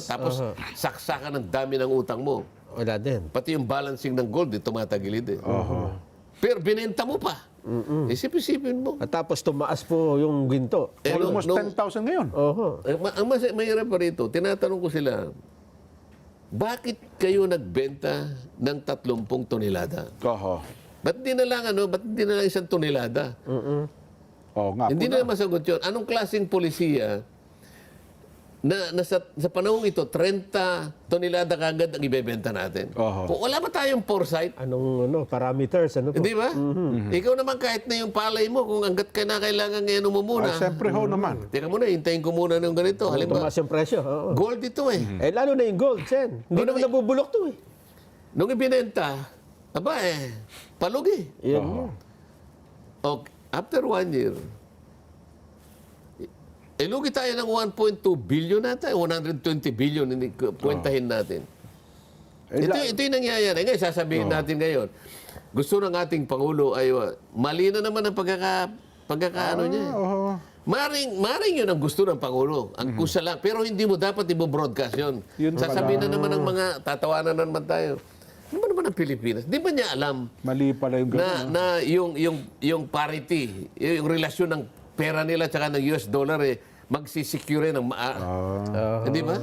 tapos saksa ka ng dami ng utang mo. Wala din. Pati yung balancing ng gold, tumatagilid Pero binenta mo pa. Isip-isipin mo. At tapos tumaas po yung ginto. Almost 10,000 ngayon. Ang mahirap pa rito, tinatanong ko sila, bakit kayo nagbenta ng 30 tonelada? Ba't hindi na lang, ba't hindi na lang 1 tonelada? Hindi na masagot yun. Anong klaseng polisiya na sa panahong ito, 30 tonelada kagad ang ibebenta natin? Kung wala ba tayong foresight? Anong parameters? Ano po? Hindi ba? Ikaw naman kahit na yung palay mo, kung hanggat ka na kailangan ngayon mo muna. Siyempre naman. Teka muna, hintayin ko muna ng ganito. Halimbawa, Tumaas yung presyo. gold ito Lalo na yung gold, Sen. Hindi naman nabubulok to Nung ibinenta, palugi. Yan. Okay, after 1 year, lugi tayo ng 1.2 billion nata, 120 billion, hindi kwentahin natin. Ito yung nangyayari. Ngayon, sasabihin natin ngayon, gusto ng ating Pangulo ay mali na naman ang pagkakaano niya. Maring yun ang gusto ng Pangulo. Ang kusa lang. Pero hindi mo dapat i-broadcast yun. Sasabihin na naman ng mga, tatawanan na naman tayo. Ano ba naman ang Pilipinas? Di ba niya alam Mali pala yung gano'n. na yung parity, yung relasyon ng pera nila tsaka ng US dollar magsisecure ng hindi ba?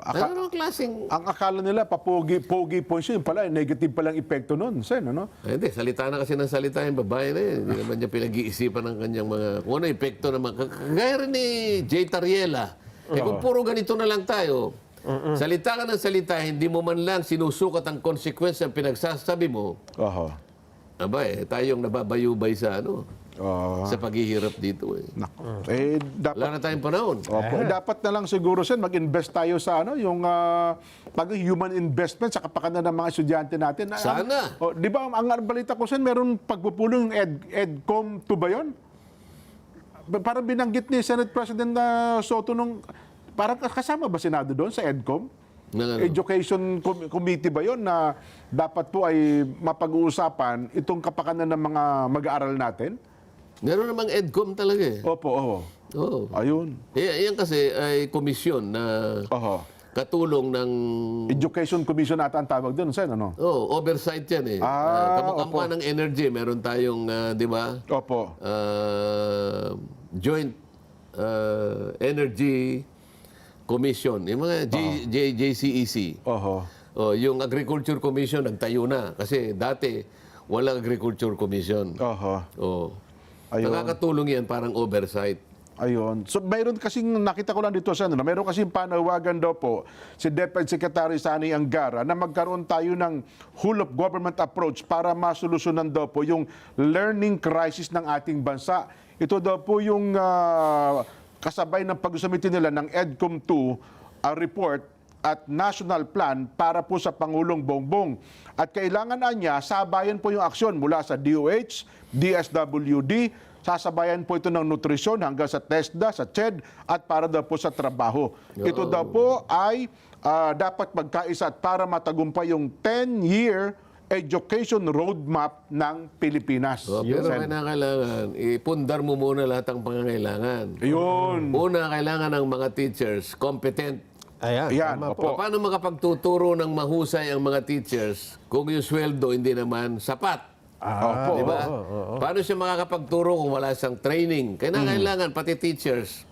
Ano ang klaseng... Ang akala nila, pogi points yun pala, negative palang epekto nun, Sen, ano? Hindi, salita na kasi ng salita yung babae na yun. Hindi naman niya pinag-iisipan ng kanyang mga... Kung ano epekto naman. Kagaya rin ni Jay Tariela. Kung puro ganito na lang tayo, salita ka ng salita, hindi mo man lang sinusukat ang consequence ng pinagsasabi mo, tayong nababayubay sa sa paghihirap dito Dapat, Wala na tayong panahon. dapat na lang siguro, Sen, mag-invest tayo sa yung human investment sa kapakanan ng mga estudyante natin. Sana. Di ba, ang balita ko, Sen, meron pagpupulong ng EDCOM 2 ba yun? Parang binanggit ni Senate President Soto nung, parang kasama ba Senado doon sa EDCOM? Education Committee ba yun na dapat po ay mapag-uusapan itong kapakanan ng mga mag-aaral natin? Meron namang EDCOM talaga Opo. Ayun. Yan kasi ay komisyon na katulong ng... Education Commission ata ang tawag doon, Sen, ano? Oversight yan Kamukha ng energy. Meron tayong, di ba? Opo. Joint Energy Commission. Yung mga JCEC. Yung Agriculture Commission, nagtayo na. Kasi dati, walang Agriculture Commission. Ayun. Nakakatulong yan, parang oversight. Ayun. So, mayroon kasing, nakita ko lang dito sa mayroon kasing panawagan daw po si DepEd Secretary Sani Angara na magkaroon tayo ng whole of government approach para masolusyonan daw po yung learning crisis ng ating bansa. Ito daw po yung kasabay ng pag-submitin nila ng EDCOM 2 report at national plan para po sa Pangulong Bongbong. At kailangan niya, sabayan po yung aksyon mula sa DOH, DSWD, sasabayan po ito ng nutrisyon hanggang sa TESDA, sa CHED, at para daw po sa trabaho. Ito daw po ay dapat magkaisa at para matagumpay yung 10-year education roadmap ng Pilipinas. Pero kailangan, ipundar mo muna lahat ng pangangailangan. Yun. Una, kailangan ng mga teachers competent. Yan, opo. Paano makapagtuturo ng mahusay ang mga teachers kung yung sweldo hindi naman sapat? Opo. Di ba? Paano siya makakapagturo kung wala siyang training? Kailangan pati teachers.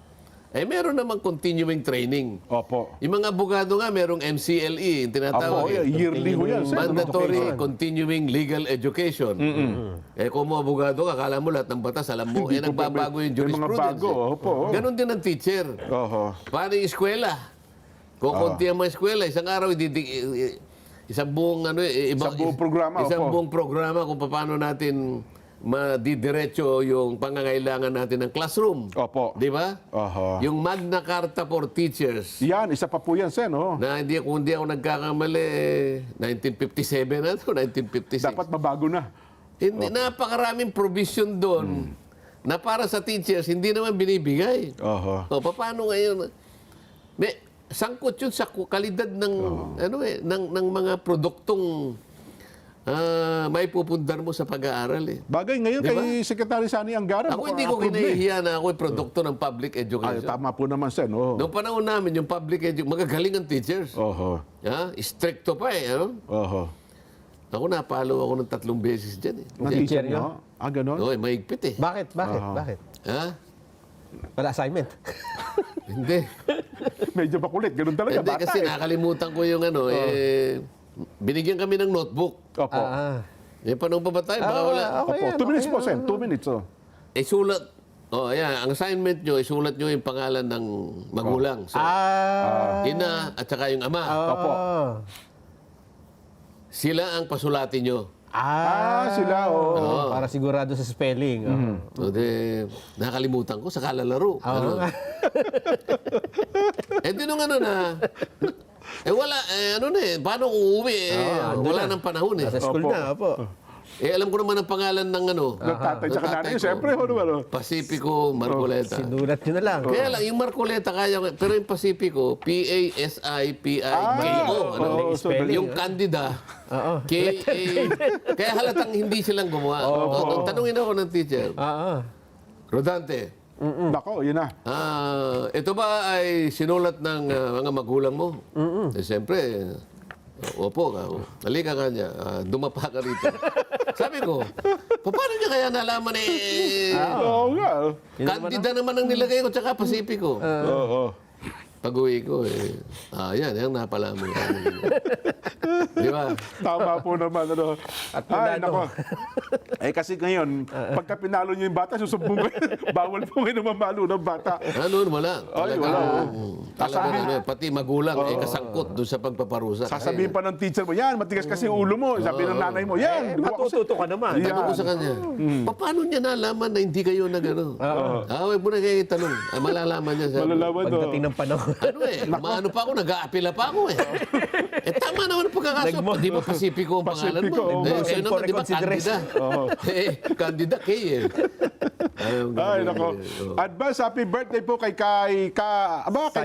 Meron namang continuing training. Opo. Yung mga abogado nga, merong MCLE, tinatawag. Yearly ho yan. Mandatory Continuing Legal Education. Kung mo abogado ka, akala mo lahat ng batas, alam mo, nagbabago yung jurisprudence. Ganon din ang teacher. Paano yung eskwela? Kung konti ang mga eskwela, isang araw, isang buong programa. Isang buong programa kung paano natin madidiretso yung pangangailangan natin ng classroom. Opo. Di ba? Yung Magna Carta for Teachers. Yan, isa pa po yan, Sen. Na kung hindi ako nagkakamali, 1957 na ito, 1956. Dapat mabago na. Hindi, napakaraming provision doon na para sa teachers, hindi naman binibigay. Paano ngayon? Sangkot yun sa kalidad ng ng mga produktong may pupundar mo sa pag-aaral Bagay ngayon diba? kay Secretary Sani Angara. Ako hindi ko kinahihiya na ako produkto ng public education. Tama po naman, Sen. Noong panahon namin, yung public education, magagaling ang teachers. Stricto pa Ako napalo ako ng 3 beses dyan Teacher nyo? Ganon? Mahigpit Bakit? Wala assignment. Hindi. Medyo makulit. Ganun talaga. Hindi, kasi nakalimutan ko yung binigyan kami ng notebook. Opo. Paano pa ba tayo? Baka wala. Opo. 2 minutes po, Sen. 2 minutes. Sulat. Ang assignment nyo, isulat nyo yung pangalan ng magulang. So, ina at saka yung ama. Opo. Sila ang pasulatin nyo. Sila, Para sigurado sa spelling. Nakalimutan ko sa kalalaro. Nung Wala, paano kung uuwi? Wala ng panahon Nasa school na, po. alam ko naman ang pangalan ng ano. Ng tatay tsaka ng nanay, ko. siyempre, ano. Pacifico Marcoleta. Sinulat nyo na lang. Kaya lang, yung Marcoleta kaya, pero yung Pacifico, P-A-S-I-P-I-K-O. ano? so Yung Candida, K-A. Kaya halatang hindi silang gumawa. Tanungin ako ng teacher. Rodante, Nako, yun na. ito ba ay sinulat ng mga magulang mo? Siyempre, opo, halika ka niya, dumapa ka rito. Sabi ko, paano niya kaya nalaman Oo nga. Candida naman ang nilagay ko, tsaka Pacifico. Oo. Pag-uwi ko, yan napala mo. Di ba? Tama po naman. Ano. At Ay, nanalo. nako. Kasi ngayon, pagka pinalo niyo yung bata, susumbong kayo. Bawal po kayo mamalo ng bata. Ano, wala. Ay, wala. Talaga, pati magulang, kasangkot doon sa pagpaparusa. Sasabihin pa ng teacher mo, yan, matigas kasi yung ulo mo. Sabi ng nanay mo, yan. Matututo ka naman. Yeah. Tanong ko sa kanya, paano niya nalaman na hindi kayo na gano'n? Huwag mo na kayo itanong. Malalaman niya. Sabi. Malalaman, Pagdating ng panahon. Maano pa ako, nag-aapila pa ako tama naman ang pagkakaso. Di ba Pacifico ang pangalan mo? Pacifico, oo. Kayo naman, di ba Reconsideration. Candida? Candida K Ay, nako. Advance happy birthday po kay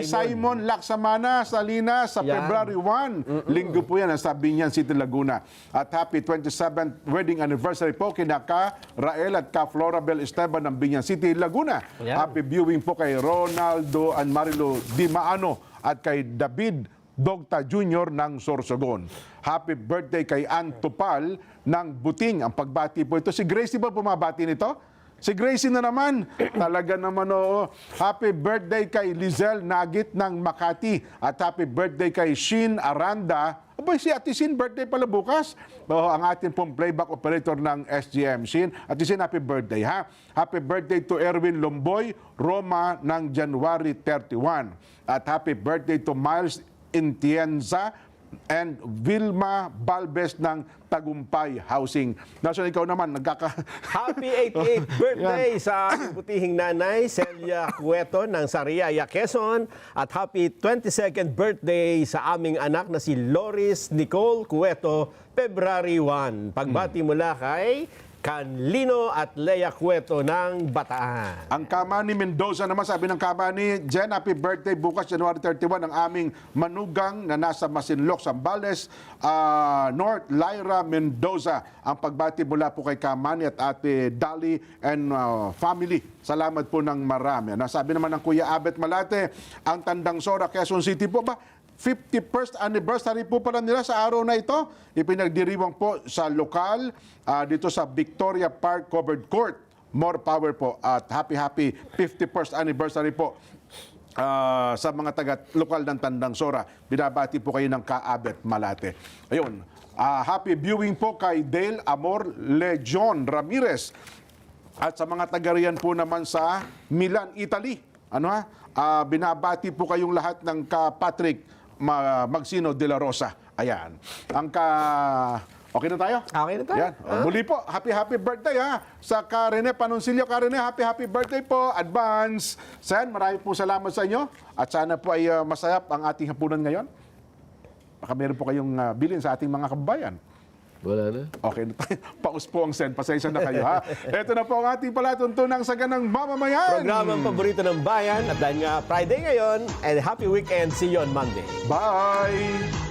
Simon Laksamana Salinas sa Yan. February 1. Linggo po yan, sa Binyan City, Laguna. At happy 27th wedding anniversary po kina ka Rael at ka Florabel Esteban ng Binyan City, Laguna. Yan. Happy viewing po kay Ronaldo and Marilo Di Maano at kay David Dogta Jr. ng Sorsogon. Happy birthday kay Ann Tupal ng Buting. Ang pagbati po ito. Si Gracie ba pumabati nito? Si Gracie na naman. Talaga naman, oo. Happy birthday kay Lizelle Nagit ng Makati. At happy birthday kay Shin Aranda. Abay, si Ate Shin, birthday pala bukas. Ang ating pong playback operator ng SGM. Shin, Ate Shin, happy birthday, ha? Happy birthday to Erwin Lomboy, Roma ng January 31. At happy birthday to Miles Intienza and Vilma Balbes ng Tagumpay Housing. Nason, ikaw naman, Happy 88th birthday sa aming butihing nanay, Celia Cueto ng Sariaya, Quezon. At happy 22nd birthday sa aming anak na si Loris Nicole Cueto, February 1. Pagbati mula kay Canlino at Lea Cueto ng Bataan. Ang Kamani Mendoza naman, sabi ng Kamani, Jen, happy birthday bukas, January 31, ang aming manugang na nasa Masinloc, Zambales, North, Lyra Mendoza. Ang pagbati mula po kay Kamani at Ate Dali and family. Salamat po ng marami. Nasabi naman ng Kuya Abet Malate, ang Tandang Sora, Quezon City po ba? 51st anniversary po pala nila sa araw na ito. Ipinagdiriwang po sa lokal dito sa Victoria Park Covered Court. More power po at happy 51st anniversary po sa mga taga-lokal ng Tandang Sora. Binabati po kayo ng Kaabet Malate. Ayun. Happy viewing po kay Dale Amor Legion Ramirez. At sa mga taga-riyan po naman sa Milan, Italy. Binabati po kayong lahat ng ka-Patrick Magsino de la Rosa. Ayan. Okay na tayo? Okay na tayo. Yan. Muli po, happy birthday ha. Sa Karine Panoncillo. Karine, happy birthday po. Advance. Sen, maraming po salamat sa inyo. At sana po ay masayap ang ating hapunan ngayon. Baka meron po kayong bilin sa ating mga kababayan. Wala na. Okay na tayo. Paus po ang Sen. Pasensya na kayo ha. Ito na po ang ating palatuntunang Saganang Mamamayan. Programang paborito ng bayan at dahil nga Friday ngayon, and happy weekend. See you on Monday. Bye!